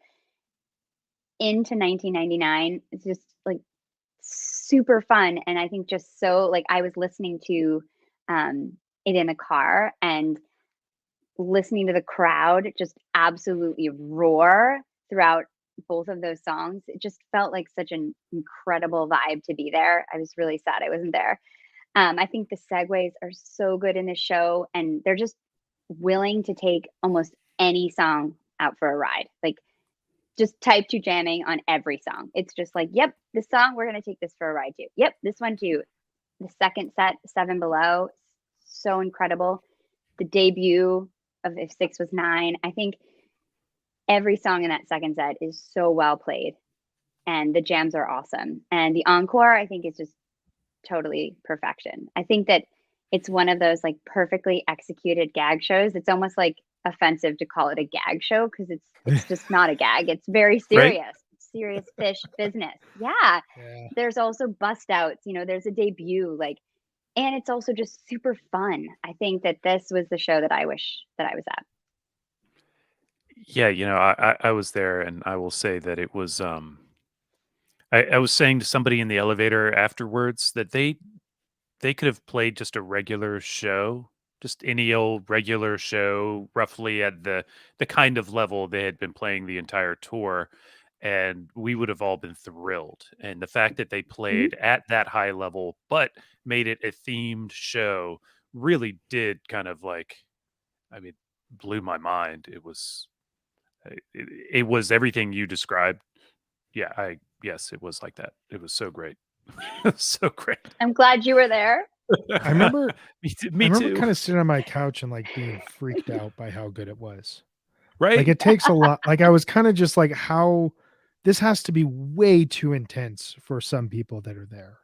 Into 1999, it's just like super fun, and I think just so like I was listening to it in the car and listening to the crowd just absolutely roar throughout both of those songs. It just felt like such an incredible vibe to be there. I was really sad I wasn't there. I think the segues are so good in this show, and they're just willing to take almost any song out for a ride. Like, just type to jamming on every song. It's just like, yep, this song, we're going to take this for a ride too. Yep, this one too. The second set, Seven Below, so incredible. The debut of If Six Was Nine. I think every song in that second set is so well played, and the jams are awesome. And the encore, I think, is just totally perfection. I think that it's one of those like perfectly executed gag shows. It's almost like offensive to call it a gag show because it's just not a gag. It's very serious.
Right.
Serious fish business. Yeah.
Yeah.
There's also bust outs, there's a debut, like, and it's also just super fun. I think that this was the show that I wish that I was at.
Yeah, I was there, and I will say that it was. I was saying to somebody in the elevator afterwards that they could have played just a regular show, just any old regular show, roughly at the kind of level they had been playing the entire tour, and we would have all been thrilled. And the fact that they played at that high level, but made it a themed show, really did kind of like, I mean, blew my mind. It was everything you described. Yeah, yes, it was like that. It was so great. So great.
I'm glad you were there.
I remember
Me too.
kind of sitting on my couch and like being freaked out by how good it was.
Right?
Like, it takes a lot. Like, I was kind of just like, how this has to be way too intense for some people that are there.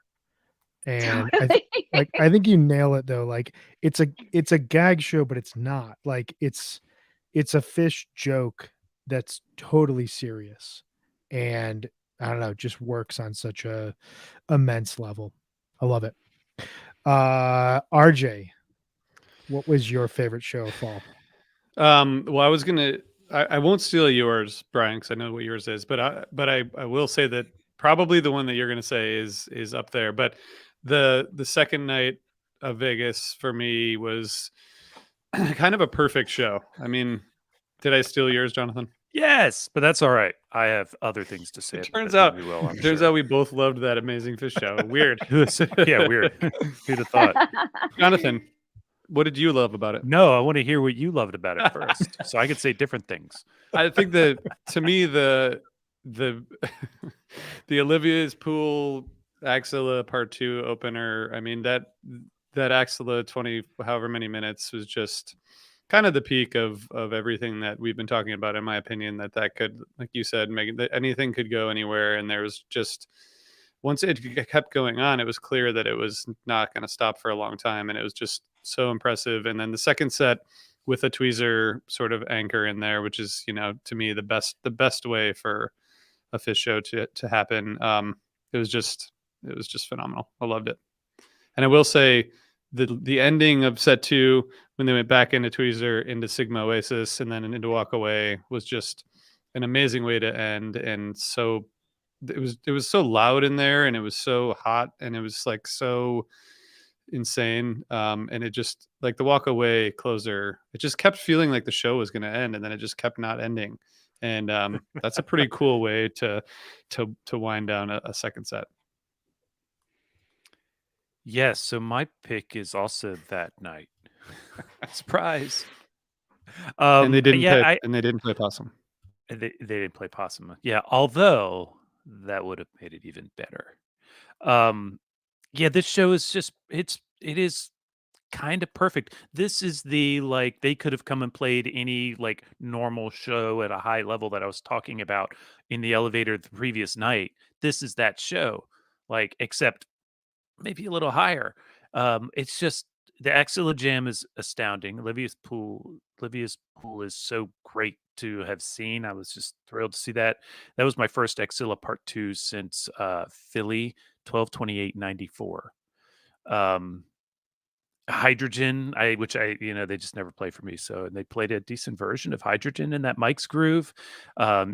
And
Totally.
I think you nail it though. Like, it's a gag show, but it's not. Like, it's a fish joke that's totally serious. And I don't know, just works on such a immense level. I love it. RJ, what was your favorite show of fall?
Well, I won't steal yours, Brian, because I know what yours is, but I will say that probably the one that you're gonna say is up there. But the second night of Vegas for me was kind of a perfect show. I mean, did I steal yours, Jonathan?
Yes, but that's all right. I have other things to say.
It
about
turns
it
out,
than you will, I'm
turns
sure.
out we both loved that amazing fish show. Weird.
Yeah, weird. Who'd have thought?
Jonathan, what did you love about it?
No, I want to hear what you loved about it first, so I could say different things.
I think that to me the the Olivia's Pool Axilla Part 2 opener. I mean that Axilla 20 however many minutes was just kind of the peak of everything that we've been talking about, in my opinion. That could, like you said, Megan, that anything could go anywhere, and there was just, once it kept going on, it was clear that it was not going to stop for a long time, and it was just so impressive. And then the second set with a tweezer sort of anchor in there, which is, to me the best way for a fish show to happen. It was just phenomenal. I loved it. And I will say the ending of set 2, when they went back into tweezer, into Sigma Oasis, and then into Walk Away, was just an amazing way to end. And so it was so loud in there, and it was so hot, and it was like so insane. And it just, like, the Walk Away closer, it just kept feeling like the show was going to end, and then it just kept not ending. And that's a pretty cool way to wind down a second set.
Yes, so my pick is also that night. Surprise.
And they didn't
yeah,
play possum.
they didn't play possum. Yeah, although that would have made it even better. Yeah, this show is just it is kind of perfect. This is the, like, they could have come and played any like normal show at a high level that I was talking about in the elevator the previous night. This is that show, like, except maybe a little higher. It's just the Axilla Jam is astounding. Olivia's Pool is so great to have seen. I was just thrilled to see that. That was my first Axilla Part 2 since Philly 12/28/94. Um Hydrogen, which they just never play for me. So, and they played a decent version of Hydrogen in that Mike's Groove.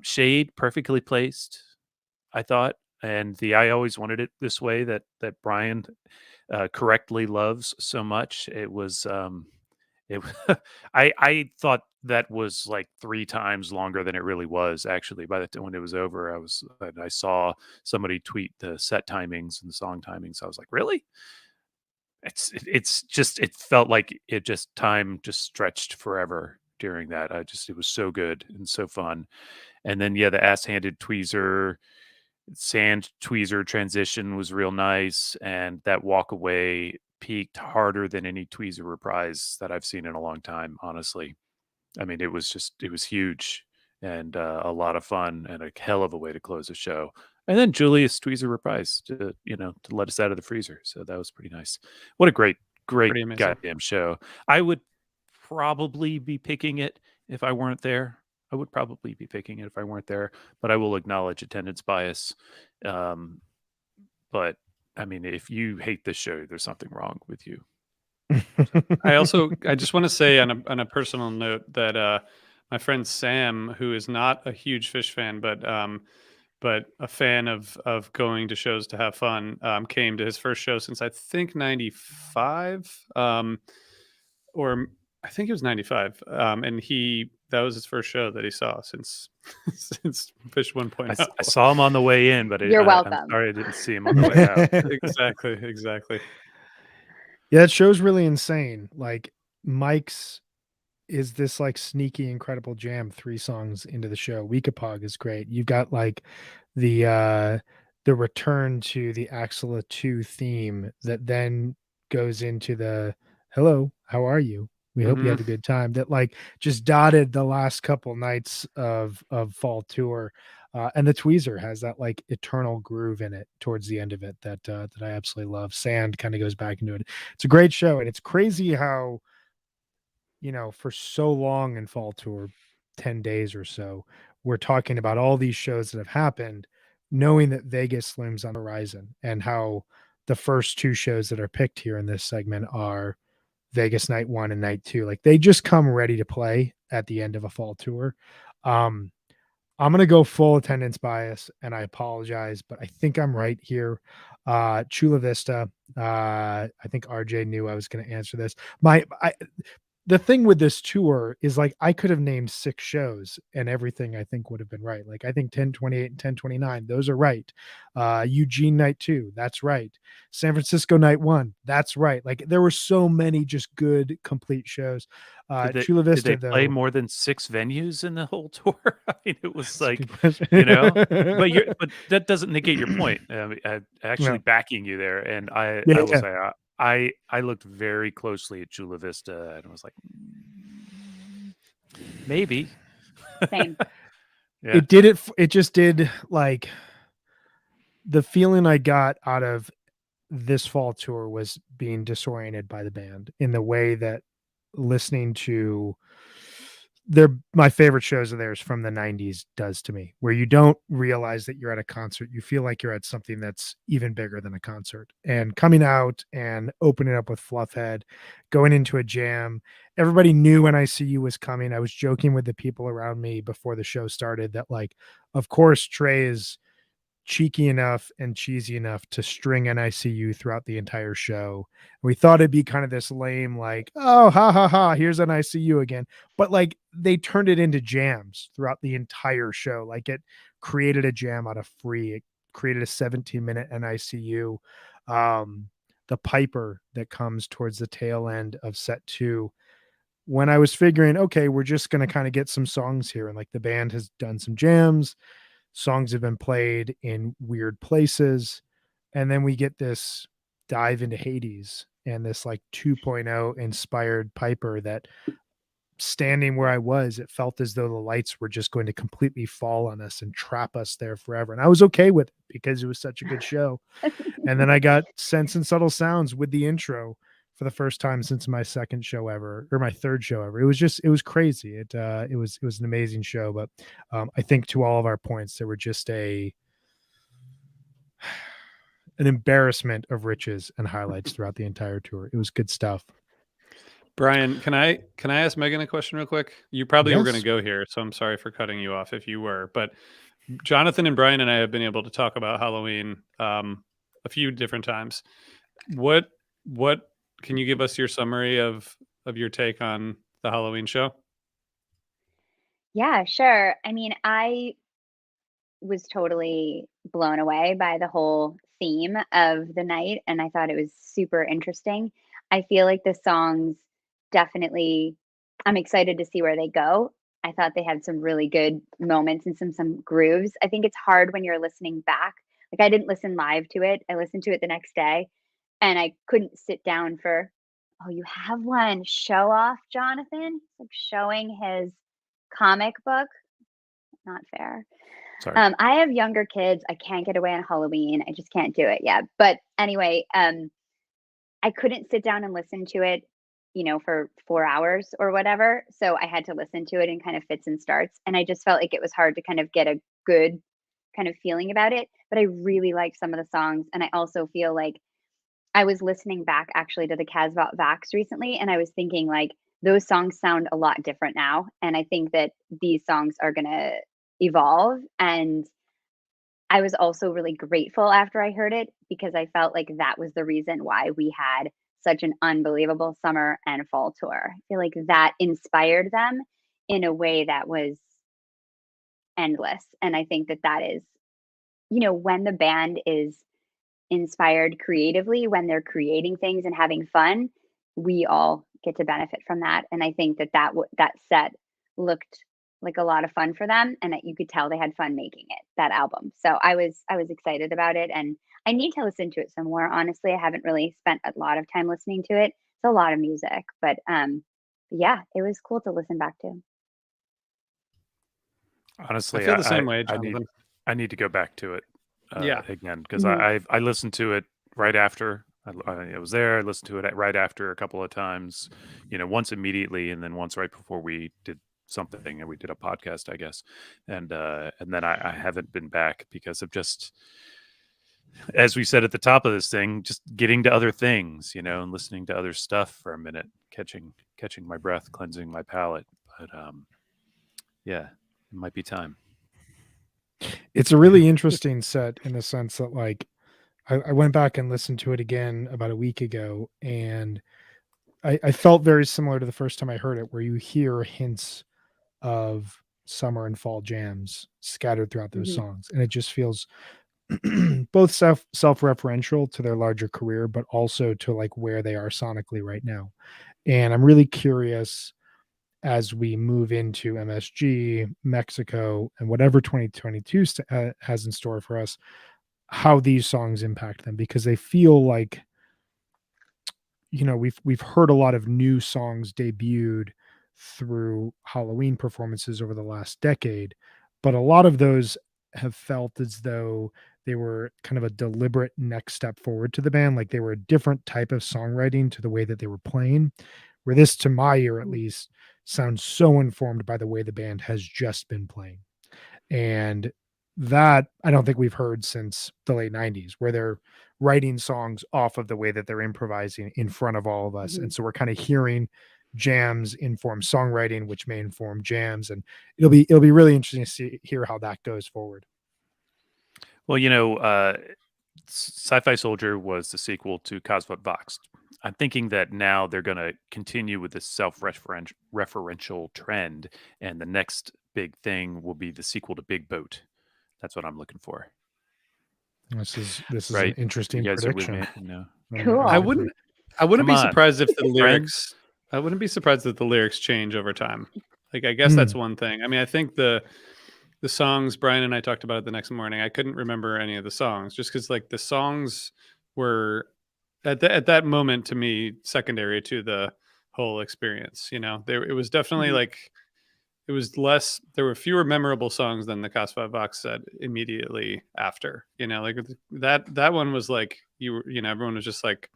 Shade, perfectly placed, I thought. And the I Always Wanted It This Way that Brian correctly loves so much. It was it I thought that was like 3 times longer than it really was. Actually, by the time when it was over, I saw somebody tweet the set timings and the song timings. I was like, really? It's just, it felt like time just stretched forever during that. It was so good and so fun. And then the ass-handed tweezer, sand tweezer transition was real nice, and that walk away peaked harder than any tweezer reprise that I've seen in a long time, honestly. I mean, it was huge, and a lot of fun, and a hell of a way to close a show. And then Julius tweezer reprise to let us out of the freezer. So that was pretty nice. What a great
Pretty amazing.
goddamn show. I would probably be picking it if I weren't there. But I will acknowledge attendance bias. But I mean, if you hate this show, there's something wrong with you.
I just want to say on a personal note that my friend Sam, who is not a huge Fish fan, but a fan of going to shows to have fun, came to his first show since I think 95, or I think it was 95, and that was his first show that he saw since since Fish 1.0.
I saw him on the way in, but
You're welcome.
I'm sorry I didn't see him on the way out.
Exactly.
Yeah, that show's really insane. Like, Mike's is this like sneaky, incredible jam 3 songs into the show. Weekapog is great. You've got like the return to the Axela 2 theme that then goes into the hello, how are you? We hope you had a good time. That like just dotted the last couple nights of fall tour. And the tweezer has that like eternal groove in it towards the end of it that I absolutely love. Sand kind of goes back into it. It's a great show, and it's crazy how, for so long in fall tour, 10 days or so, we're talking about all these shows that have happened, knowing that Vegas looms on the horizon, and how the first 2 shows that are picked here in this segment are Vegas night 1 and night 2. Like, they just come ready to play at the end of a fall tour. I'm going to go full attendance bias, and I apologize, but I think I'm right here. Chula Vista. I think RJ knew I was going to answer this. The thing with this tour is, like, I could have named 6 shows and everything I think would have been right. Like, I think 1028 and 1029, those are right. Eugene night 2, that's right. San Francisco night 1, that's right. Like, there were so many just good, complete shows. Chula Vista,
did they play
though,
more than 6 venues in the whole tour? I mean, it was like,
but
but that doesn't negate your point. Actually backing you there. And I will say, I looked very closely at Chula Vista and was like, maybe.
Same.
Yeah.
It just did, like, the feeling I got out of this fall tour was being disoriented by the band in the way that listening to my favorite shows of theirs from the 90s does to me, where you don't realize that you're at a concert. You feel like you're at something that's even bigger than a concert. And coming out and opening up with Fluffhead, going into a jam, everybody knew when ICU was coming. I was joking with the people around me before the show started that, like, of course, Trey is cheeky enough and cheesy enough to string an ICU throughout the entire show. We thought it'd be kind of this lame, like, oh, ha ha ha, here's an ICU again. But like, they turned it into jams throughout the entire show. Like, it created a jam out of Free. It created a 17-minute NICU. The Piper that comes towards the tail end of set 2. When I was figuring, okay, we're just going to kind of get some songs here, and like the band has done some jams, songs have been played in weird places, and then we get this dive into Hades and this like 2.0 inspired Piper that, standing where I was, it felt as though the lights were just going to completely fall on us and trap us there forever. And I was okay with it because it was such a good show. And then I got Sense and Subtle Sounds with the intro for the first time since my second show ever, or my third show ever. It was crazy. It was an amazing show. But I think, to all of our points, there were just an embarrassment of riches and highlights throughout the entire tour. It was good stuff.
Brian, can I ask Megan a question real quick? You probably were going to
Yes.
go here, so I'm sorry for cutting you off if you were. But Jonathan and Brian and I have been able to talk about Halloween a few different times. What can you give us your summary of your take on the Halloween show?
Yeah, sure. I mean, I was totally blown away by the whole theme of the night, and I thought it was super interesting. I feel like the songs definitely I'm excited to see where they go. I thought they had some really good moments and some grooves. I think it's hard when you're listening back. Like I didn't listen live to it. I listened to it the next day and I couldn't sit down for oh, you have one. Show off, Jonathan. Like showing his comic book. Not fair.
Sorry.
I have younger kids. I can't get away on Halloween. I just can't do it yet. But anyway, I couldn't sit down and listen to it, for 4 hours or whatever. So I had to listen to it in kind of fits and starts. And I just felt like it was hard to kind of get a good kind of feeling about it. But I really liked some of the songs. And I also feel like I was listening back actually to the Casbah Vax recently, and I was thinking like those songs sound a lot different now. And I think that these songs are going to evolve. And I was also really grateful after I heard it because I felt like that was the reason why we had such an unbelievable summer and fall tour. I feel like that inspired them in a way that was endless. And I think that that is, when the band is inspired creatively, when they're creating things and having fun, we all get to benefit from that. And I think that that set looked like a lot of fun for them, and that you could tell they had fun making it that album. So I was excited about it, and I need to listen to it some more. Honestly, I haven't really spent a lot of time listening to it. It's a lot of music, but yeah, it was cool to listen back to.
I
Honestly,
feel the same way,
I need
Jonathan.
I need to go back to it
Yeah.
again because
Mhm.
I listened to it right after I was there. I listened to it right after a couple of times, once immediately and then once right before we did something and we did a podcast, I guess, and then I haven't been back because of just as we said at the top of this thing, just getting to other things, and listening to other stuff for a minute, catching my breath, cleansing my palate. But yeah, it might be time.
It's a really interesting set in the sense that like I went back and listened to it again about a week ago, and I felt very similar to the first time I heard it, where you hear hints of summer and fall jams scattered throughout those
Mhm.
songs, and it just feels both self-referential to their larger career, but also to like where they are sonically right now. And I'm really curious as we move into MSG, Mexico, and whatever 2022 has in store for us, how these songs impact them because they feel like we've heard a lot of new songs debuted through Halloween performances over the last decade, but a lot of those have felt as though they were kind of a deliberate next step forward to the band, like they were a different type of songwriting to the way that they were playing. Where this, to my ear at
Mhm.
least, sounds so informed by the way the band has just been playing. And that I don't think we've heard since the late 90s, where they're writing songs off of the way that they're improvising in front of all of us.
Mhm.
And so we're kind of hearing jams inform songwriting, which may inform jams. And it'll be really interesting to hear how that goes forward.
Well, Sci-Fi Soldier was the sequel to Cosmos Vox. I'm thinking that now they're going to continue with this self-referential trend, and the next big thing will be the sequel to Big Boat. That's what I'm looking for.
This is an
Right? You
interesting
guys are with
prediction.
me? No.
Cool.
I
I
wouldn't
agree.
I wouldn't
Come
be
on,
surprised if the
friends.
lyrics I wouldn't be surprised if the lyrics change over time. Like I guess
Mm.
that's one thing. I mean, I think the songs Brian and I talked about it the next morning. I couldn't remember any of the songs just because like the songs were at that moment to me secondary to the whole experience. There it was definitely
Mhm.
like it was less. There were fewer memorable songs than the Cos 5 Box said immediately after. Like that one was like everyone was just like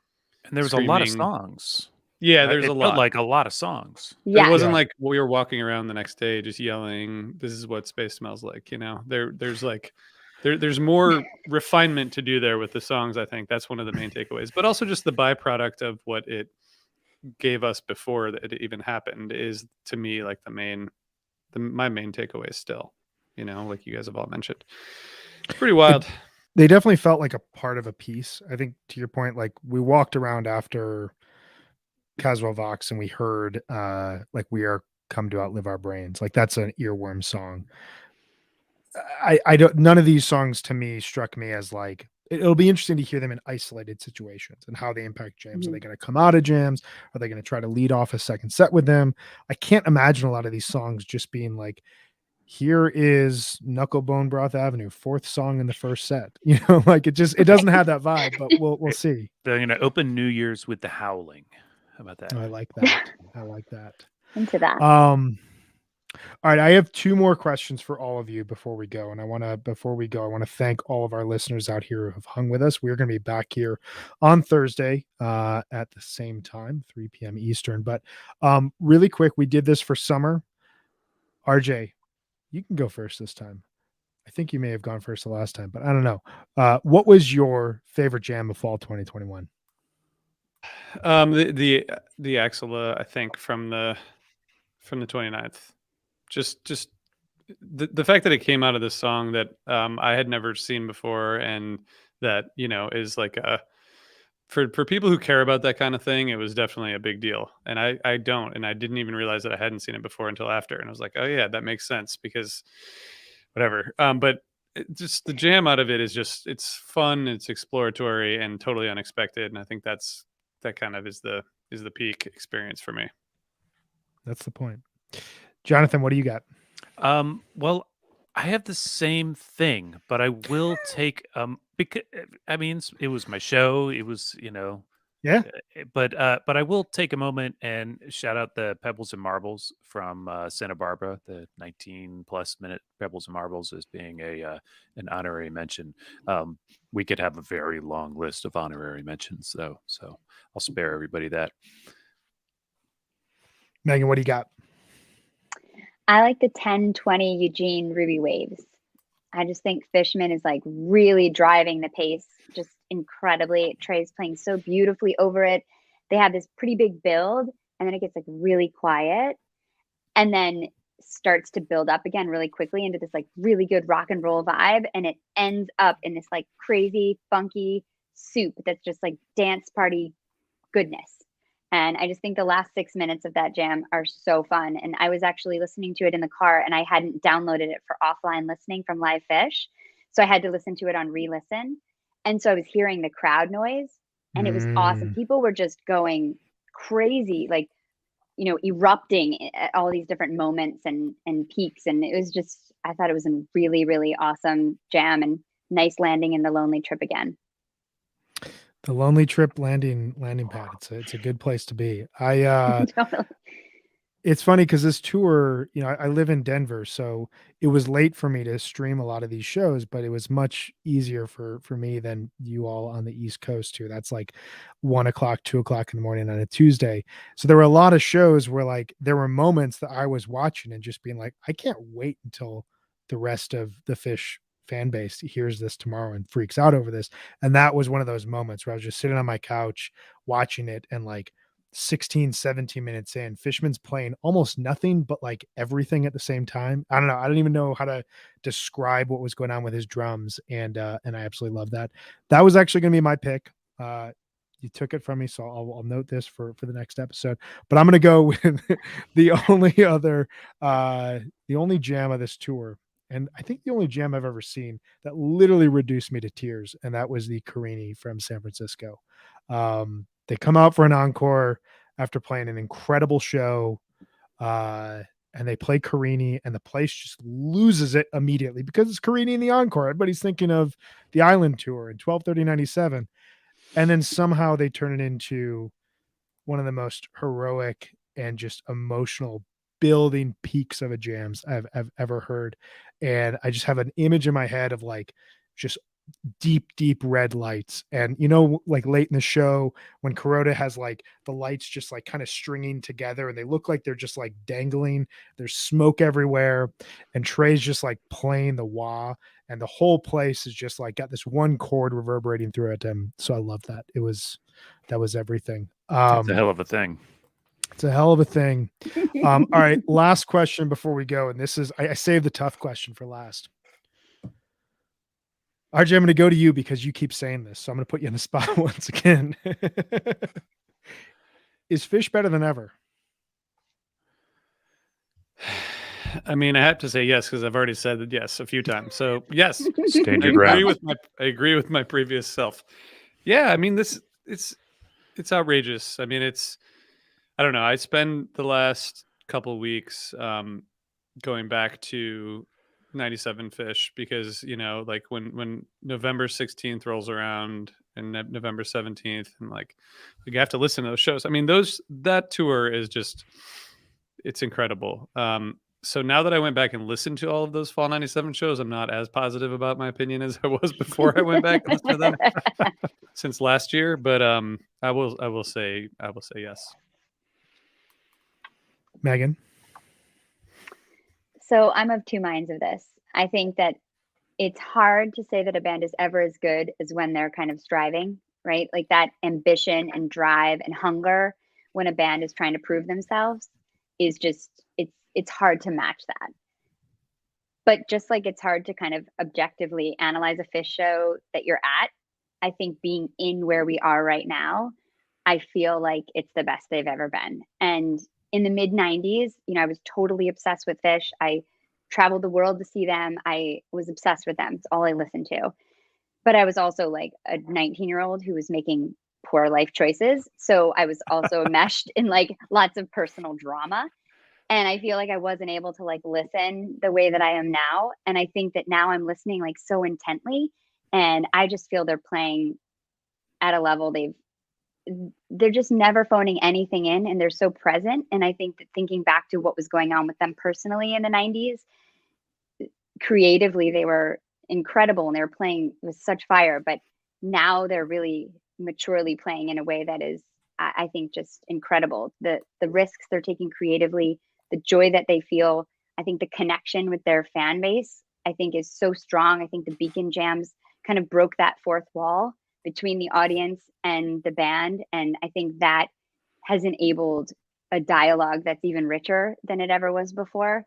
And there was a lot of
screaming.
songs.
Yeah, there's a
It felt
lot.
like a lot of songs.
It
Yes.
wasn't
Yeah.
like we were walking around the next day just yelling, "This is what space smells like." There's like there's more refinement to do there with the songs. I think that's one of the main takeaways, but also just the byproduct of what it gave us before that it even happened is, to me, like my main takeaway still, like you guys have all mentioned. It's pretty wild.
They definitely felt like a part of a piece. I think, to your point, like we walked around after Caswell Vox and we heard like We Are Come to Outlive Our Brains. Like that's an earworm song. I don't, none of these songs to me struck me as like, it'll be interesting to hear them in isolated situations and how they impact jams. Are they going to come out of jams? Are they going to try to lead off a second set with them? I can't imagine a lot of these songs just being like, here is Knuckle Bone Broth Avenue, 4th song in the first set. Like it doesn't have that vibe, but we'll see.
They're going to open New Year's with The Howling. How about that?
I like that. I like that.
Into that.
All right, I have 2 more questions for all of you before we go. And I want to thank all of our listeners out here who have hung with us. We're going to be back here on Thursday at the same time, 3 p.m. Eastern. But really quick, we did this for summer. RJ, you can go first this time. I think you may have gone first the last time, but I don't know. What was your favorite jam of fall 2021?
The Axela, I think, from the 29th. Just the fact that it came out of this song that I had never seen before, and that is like for people who care about that kind of thing, it was definitely a big deal. And I don't, and I didn't even realize that I hadn't seen it before until after, and I was like, oh yeah, that makes sense, because whatever. But just the jam out of it is just, it's fun, it's exploratory, and totally unexpected. And I think that kind of is the peak experience for me.
That's the point. Jonathan, what do you got?
Well, I have the same thing, but I will take because I mean it was my show. It was
Yeah.
But I will take a moment and shout out the Pebbles and Marbles from Santa Barbara, the 19+ minute Pebbles and Marbles, as being an honorary mention. We could have a very long list of honorary mentions though, so I'll spare everybody that.
Megan, what do you got?
I like the 10:20 Eugene Ruby Waves. I just think Fishman is like really driving the pace just incredibly. Trey's playing so beautifully over it. They have this pretty big build, and then it gets like really quiet, and then starts to build up again really quickly into this like really good rock and roll vibe, and it ends up in this like crazy funky soup that's just like dance party goodness. And I just think the last 6 minutes of that jam are so fun. And I was actually listening to it in the car, and I hadn't downloaded it for offline listening from Live Fish. So I had to listen to it on re-listen. And so I was hearing the crowd noise, and it was awesome. People were just going crazy, like, erupting at all these different moments and peaks. And it was just, I thought it was a really, really awesome jam, and nice landing in the Lonely Trip again.
The Lonely Trip landing pad. It's a good place to be.
Totally.
It's funny because this tour, I live in Denver, so it was late for me to stream a lot of these shows, but it was much easier for me than you all on the East Coast too. That's like 1 o'clock, 2 o'clock in the morning on a Tuesday. So there were a lot of shows where like there were moments that I was watching and just being like, I can't wait until the rest of the Fish fan base hears this tomorrow and freaks out over this. And that was one of those moments where I was just sitting on my couch watching it, and like 16, 17 minutes in, Fishman's playing almost nothing but like everything at the same time. I don't know. I don't even know how to describe what was going on with his drums. And I absolutely love that. That was actually going to be my pick. You took it from me, so I'll note this for the next episode. But I'm going to go with the only jam of this tour, and I think the only jam I've ever seen that literally reduced me to tears, and that was the Carini from San Francisco. They come out for an encore after playing an incredible show, and they play Carini, and the place just loses it immediately because it's Carini in the encore. Everybody's thinking of the Island Tour in 12/30/97, and then somehow they turn it into one of the most heroic and just emotional building peaks of a jams I've ever heard. And I just have an image in my head of like just deep red lights, and like late in the show when Kuroda has like the lights just like kind of stringing together and they look like they're just like dangling, there's smoke everywhere, and Trey's just like playing the wah, and the whole place is just like got this one chord reverberating through it. And so I love that. That was everything.
It's a hell of a thing.
It's a hell of a thing. All right, last question before we go, and this is I saved the tough question for last. RJ, I'm going to go to you because you keep saying this, so I'm going to put you in the spot once again. Is fish better than ever?
I mean, I have to say yes because I've already said that yes a few times. So yes,
Stand
I
your
agree
ground.
with my previous self. Yeah, I mean it's outrageous. I mean I don't know. I spend the last couple weeks going back to 97 Fish because like when November 16th rolls around and November 17th and like you have to listen to those shows. I mean that tour is just it's incredible. So now that I went back and listened to all of those fall 97 shows, I'm not as positive about my opinion as I was before I went back and listened to them since last year, but I will say yes.
Megan?
So I'm of two minds of this. I think that it's hard to say that a band is ever as good as when they're kind of striving, right? Like that ambition and drive and hunger when a band is trying to prove themselves is just it's hard to match that. But just like it's hard to kind of objectively analyze a Fish show that you're at, I think being in where we are right now, I feel like it's the best they've ever been. And in the mid 90s, I was totally obsessed with Fish. I traveled the world to see them. I was obsessed with them. It's all I listened to. But I was also like a 19-year-old who was making poor life choices. So I was also enmeshed in like lots of personal drama. And I feel like I wasn't able to like listen the way that I am now. And I think that now I'm listening like so intently. And I just feel they're playing at a level they're just never phoning anything in and they're so present. And I think that thinking back to what was going on with them personally in the 90s, creatively, they were incredible and they were playing with such fire. But now they're really maturely playing in a way that is, I think, just incredible. The risks they're taking creatively, the joy that they feel, I think the connection with their fan base, I think is so strong. I think the Beacon Jams kind of broke that fourth wall between the audience and the band. And I think that has enabled a dialogue that's even richer than it ever was before.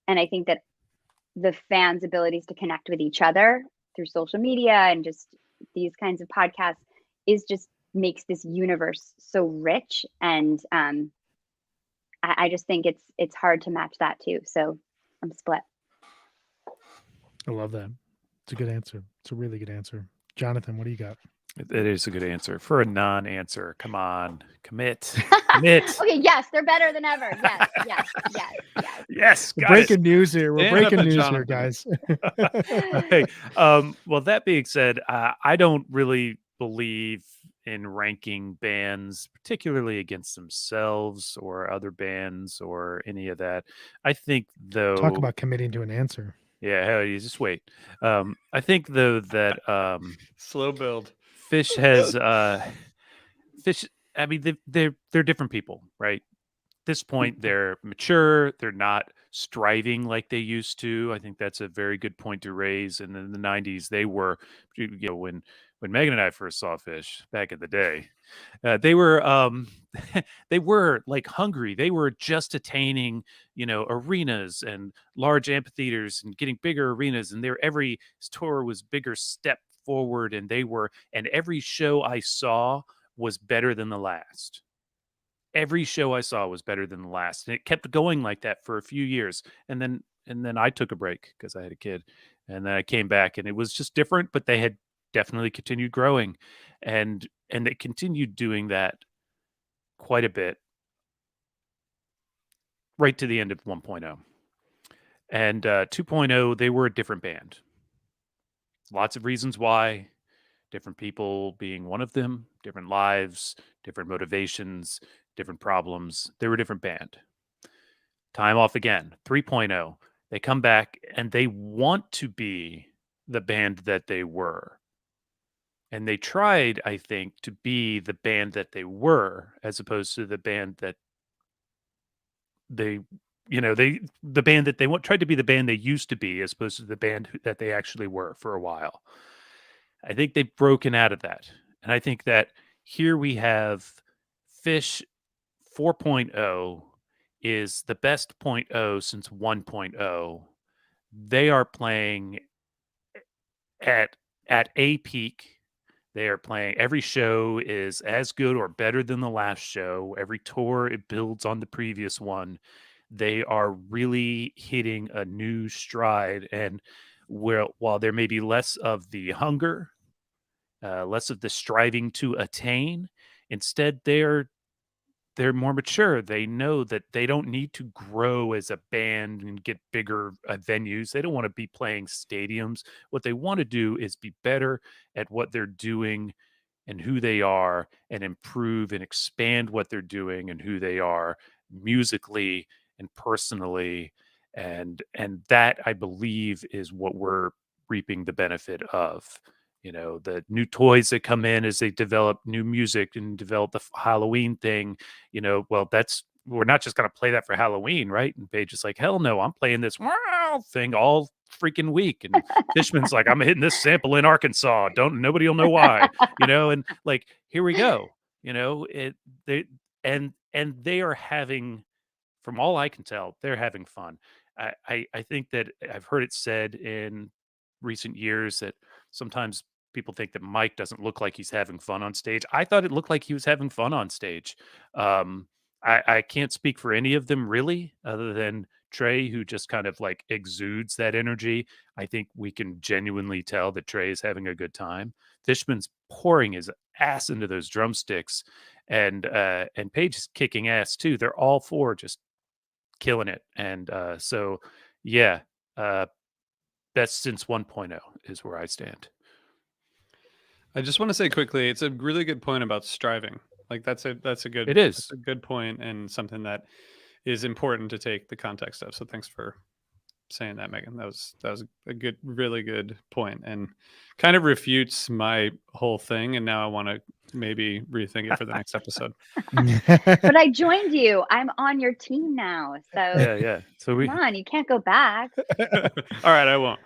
And I think that the fans' abilities to connect with each other through social media and just these kinds of podcasts is just makes this universe so rich. And I just think it's hard to match that too. So I'm split.
I love that. It's a good answer. It's a really good answer. Jonathan, what do you got?
It is a good answer for a non-answer. Come on, commit. Commit.
Okay, yes, they're better than ever. Yes.
Yes,
We're
got it.
breaking news here. We're
Stand up
breaking
to
news here,
Jonathan.
guys.
Hey, well, that being said, I don't really believe in ranking bands, particularly against themselves or other bands or any of that. I think, though,
Talk about committing to an answer.
yeah, hell, you just wait. I think, though, that
Slow build.
Fish has Fish. I mean, they're different people, right? At this point, they're mature. They're not striving like they used to. I think that's a very good point to raise. And in the 90s, they were, when Megan and I first saw Fish back in the day, they were they were like hungry. They were just attaining, arenas and large amphitheaters and getting bigger arenas. And every tour was bigger step forward. And every show I saw was better than the last. Every show I saw was better than the last. And it kept going like that for a few years. And then I took a break because I had a kid. And then I came back and it was just different, but they had definitely continued growing. And they continued doing that quite a bit right to the end of 1.0. And 2.0, they were a different band. Lots of reasons why. Different people being one of them, different lives, different motivations, different problems. They were a different band. Time off again, 3.0. They come back and they want to be the band that they were. And they tried, I think, to be the band that they were, as opposed to the band that the band that they tried to be the band they used to be, as opposed to the band that they actually were for a while. I think they've broken out of that. And I think that here we have Fish 4.0 is the best 0.0 since 1.0. They are playing at a peak. They are playing, every show is as good or better than the last show. Every tour, it builds on the previous one. They are really hitting a new stride. And while there may be less of the hunger, less of the striving to attain, instead they're more mature. They know that they don't need to grow as a band and get bigger venues. They don't want to be playing stadiums. What they want to do is be better at what they're doing and who they are, and improve and expand what they're doing and who they are musically and personally. And that, I believe, is what we're reaping the benefit of. The new toys that come in as they develop new music and develop the Halloween thing. Well, we're not just going to play that for Halloween, right? And Paige is like, hell no, I'm playing this wow thing all freaking week. And Fishman's like, I'm hitting this sample in Arkansas. Nobody will know why, and like, here we go. They and they are having, from all I can tell, they're having fun. I think that I've heard it said in recent years that sometimes people think that Mike doesn't look like he's having fun on stage. I thought it looked like he was having fun on stage. I can't speak for any of them really, other than Trey, who just kind of like exudes that energy. I think we can genuinely tell that Trey is having a good time. Fishman's pouring his ass into those drumsticks, and Paige is kicking ass too. They're all four just killing it. And so yeah, uh best since 1.0 is where I stand.
I just want to say quickly, it's a really good point about striving. Like that's a good
It is.
that's a good point, and something that is important to take the context of. So thanks for saying that, Megan. That was a good, really good point, and kind of refutes my whole thing. And now I want to maybe rethink it for the next episode.
But I joined you. I'm on your team now. So
Yeah. So
come on, you can't go back.
All right, I won't.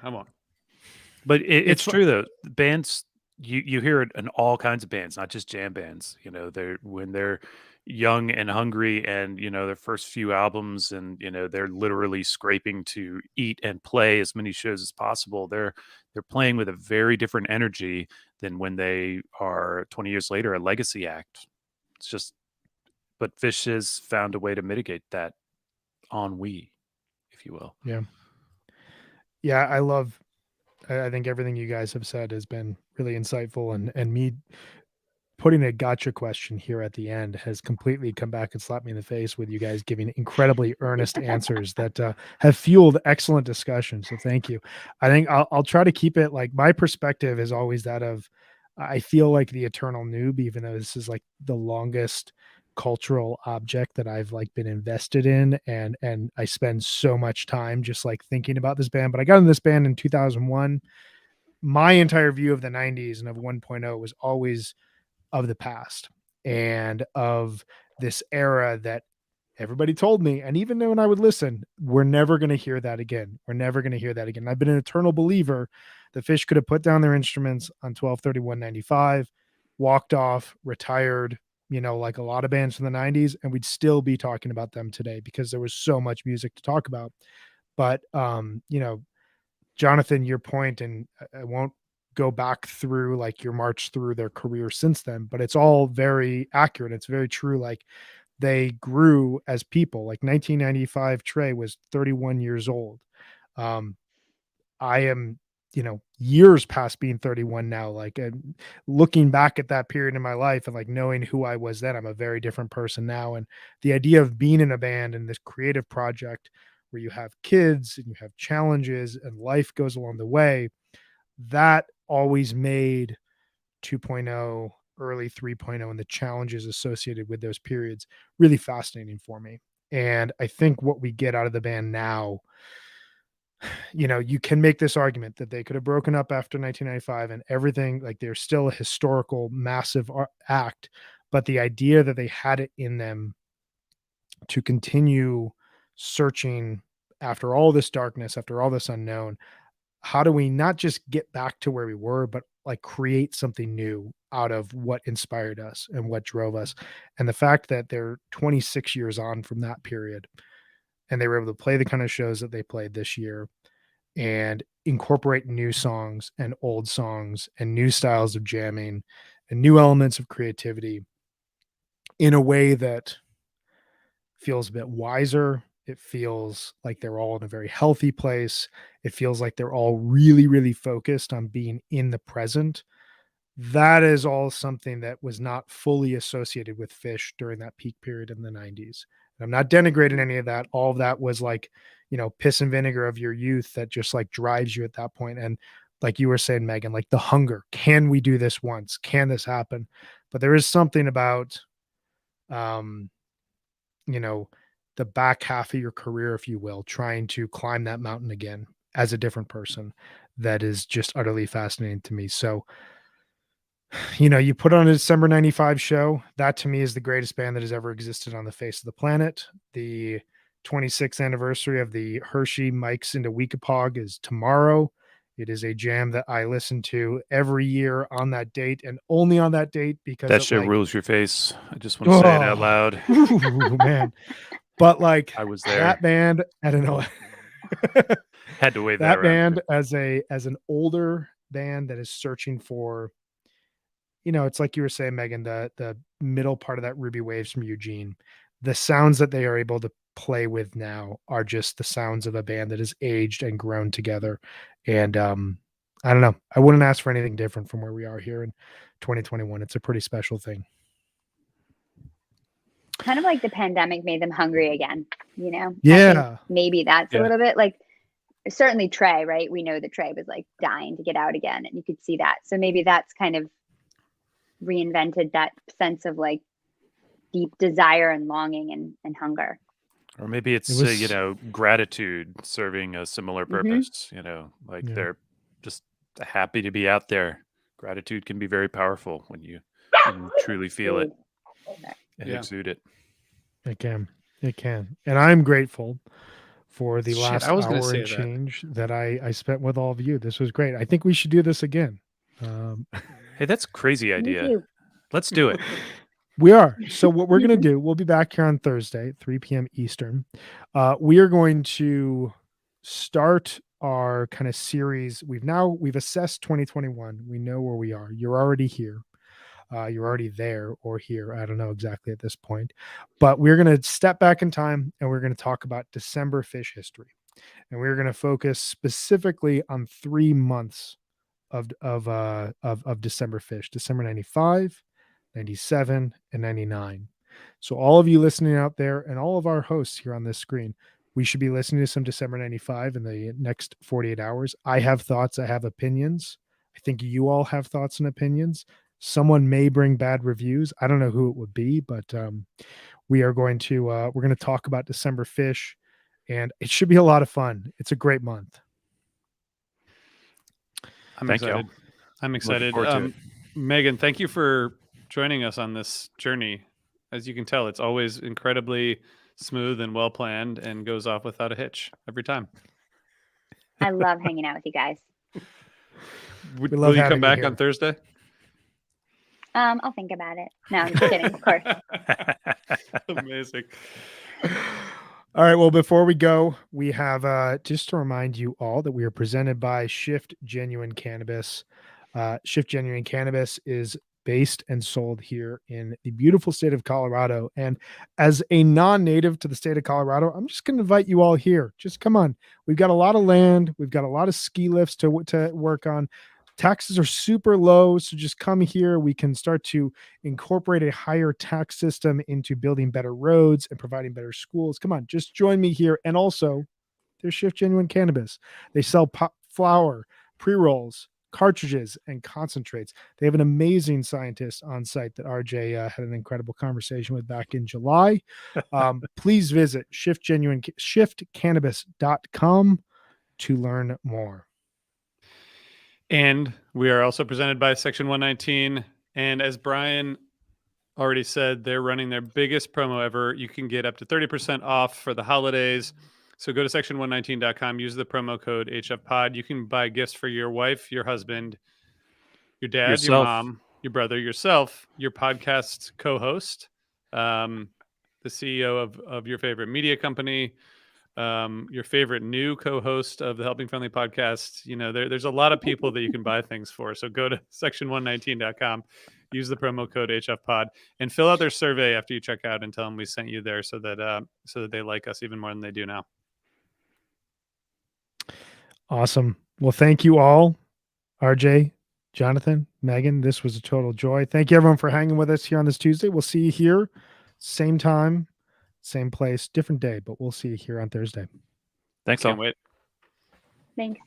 But it's true though. Bands, you hear it in all kinds of bands, not just jam bands. When they're young and hungry, and their first few albums, and they're literally scraping to eat and play as many shows as possible. They're playing with a very different energy than when they are 20 years later a legacy act. It's just, but Fish has found a way to mitigate that ennui, if you will.
Yeah, I think everything you guys have said has been really insightful, and me putting a gotcha question here at the end has completely come back and slapped me in the face with you guys giving incredibly earnest answers that have fueled excellent discussion. So thank you. I think I'll try to keep it, like, my perspective is always that of, I feel like the eternal noob, even though this is like the longest cultural object that I've like been invested in, and I spend so much time just like thinking about this band. But I got in this band in 2001. My entire view of the 90s and of 1.0 was always of the past and of this era that everybody told me, and even when I would listen, we're never going to hear that again. We're never going to hear that again. I've been an eternal believer the Fish could have put down their instruments on 12/31/95, walked off, retired, like a lot of bands from the 90s, and we'd still be talking about them today because there was so much music to talk about. But Jonathan, your point, and I won't go back through like your march through their career since then, but it's all very accurate. It's very true. Like, they grew as people. Like 1995, Trey was 31 years old. I am, years past being 31 now. Like, looking back at that period in my life and like knowing who I was then, I'm a very different person now. And the idea of being in a band and this creative project where you have kids and you have challenges and life goes along the way, that always made 2.0, early 3.0, and the challenges associated with those periods really fascinating for me. And I think what we get out of the band now, you can make this argument that they could have broken up after 1995 and everything. Like, they're still a historical, massive act, but the idea that they had it in them to continue searching after all this darkness, after all this unknown, how do we not just get back to where we were, but like create something new out of what inspired us and what drove us. And the fact that they're 26 years on from that period and they were able to play the kind of shows that they played this year and incorporate new songs and old songs and new styles of jamming and new elements of creativity in a way that feels a bit wiser. It feels like they're all in a very healthy place. It feels like they're all really, really focused on being in the present. That is all something that was not fully associated with Fish during that peak period in the 90s. And I'm not denigrating any of that. All of that was like, piss and vinegar of your youth that just like drives you at that point. And like you were saying, Megan, like the hunger, can we do this once? Can this happen? But there is something about, the back half of your career, if you will, trying to climb that mountain again as a different person that is just utterly fascinating to me. So, you put on a December 95 show. That to me is the greatest band that has ever existed on the face of the planet. The 26th anniversary of the Hershey Mikes into Weekapog is tomorrow. It is a jam that I listen to every year on that date and only on that date because
That
it,
shit
like,
rules your face. I just want to say it out
oh,
loud.
ooh, man. But like
I was there.
that band, I don't know.
Had to wave that
That
around.
band as an older band that is searching for, it's like you were saying, Megan, the middle part of that Ruby Waves from Eugene, the sounds that they are able to play with now are just the sounds of a band that has aged and grown together. And I don't know. I wouldn't ask for anything different from where we are here in 2021. It's a pretty special thing.
Kind of like the pandemic made them hungry again, I
Yeah.
think maybe that's
Yeah.
a little bit like, certainly Trey, right? We know that Trey was like dying to get out again, and you could see that. So maybe that's kind of reinvented that sense of like deep desire and longing and hunger.
Or maybe it's,
It was-
gratitude serving a similar purpose, like
Yeah.
they're just happy to be out there. Gratitude can be very powerful when you truly feel it and
Yeah.
exude it.
It can. And I'm grateful for the
Shit,
last
I was gonna
hour
say
and
that.
change that I spent with all of you. This was great. I think we should do this again.
Hey, that's a crazy
Me
idea.
too.
Let's do it.
We are. So what we're going to do, we'll be back here on Thursday, 3 p.m. Eastern. We are going to start our kind of series. We've assessed 2021. We know where we are. You're already here. You're already there or here. I don't know exactly at this point, but we're going to step back in time and we're going to talk about December Fish history. And we're going to focus specifically on 3 months of December Fish, December 95, 97, and 99. So all of you listening out there and all of our hosts here on this screen, we should be listening to some December 95 in the next 48 hours. I have thoughts. I have opinions. I think you all have thoughts and opinions. Someone may bring bad reviews. I don't know who it would be, but we're going to talk about December Fish, and it should be a lot of fun. It's a great month.
I'm
Thank you.
excited. I'm
Looking
excited.
forward to it.
Megan, thank you for joining us on this journey. As you can tell, it's always incredibly smooth and well planned and goes off without a hitch every time.
I love hanging out with you guys.
love
Will you
having
come
you
back
here.
on Thursday?
I'll think about it. No, I'm just kidding, of course.
Amazing.
All right. Well, before we go, we have just to remind you all that we are presented by Shift Genuine Cannabis. Shift Genuine Cannabis is based and sold here in the beautiful state of Colorado. And as a non-native to the state of Colorado, I'm just going to invite you all here. Just come on. We've got a lot of land. We've got a lot of ski lifts to work on. Taxes are super low, so just come here. We can start to incorporate a higher tax system into building better roads and providing better schools. Come on, just join me here. And also, there's Shift Genuine Cannabis. They sell flower, pre-rolls, cartridges, and concentrates. They have an amazing scientist on site that RJ had an incredible conversation with back in July. Please visit shiftcannabis.com to learn more.
And we are also presented by Section 119. And as Brian already said, they're running their biggest promo ever. You can get up to 30% off for the holidays. So go to section119.com, use the promo code HFPod. You can buy gifts for your wife, your husband, your dad, your
Yourself.
mom, your brother, yourself, your podcast co-host, the CEO of your favorite media company, your favorite new co-host of the Helping Friendly podcast. You know, there's a lot of people that you can buy things for. So go to section119.com, use the promo code HFPod, and fill out their survey after you check out and tell them we sent you there, so that they like us even more than they do now.
Awesome. Well, thank you all, RJ, Jonathan, Megan. This was a total joy. Thank you everyone for hanging with us here on this Tuesday. We'll see you here, same time, same place, different day, but we'll see you here on Thursday.
Thanks all.
Can't wait.
Thanks.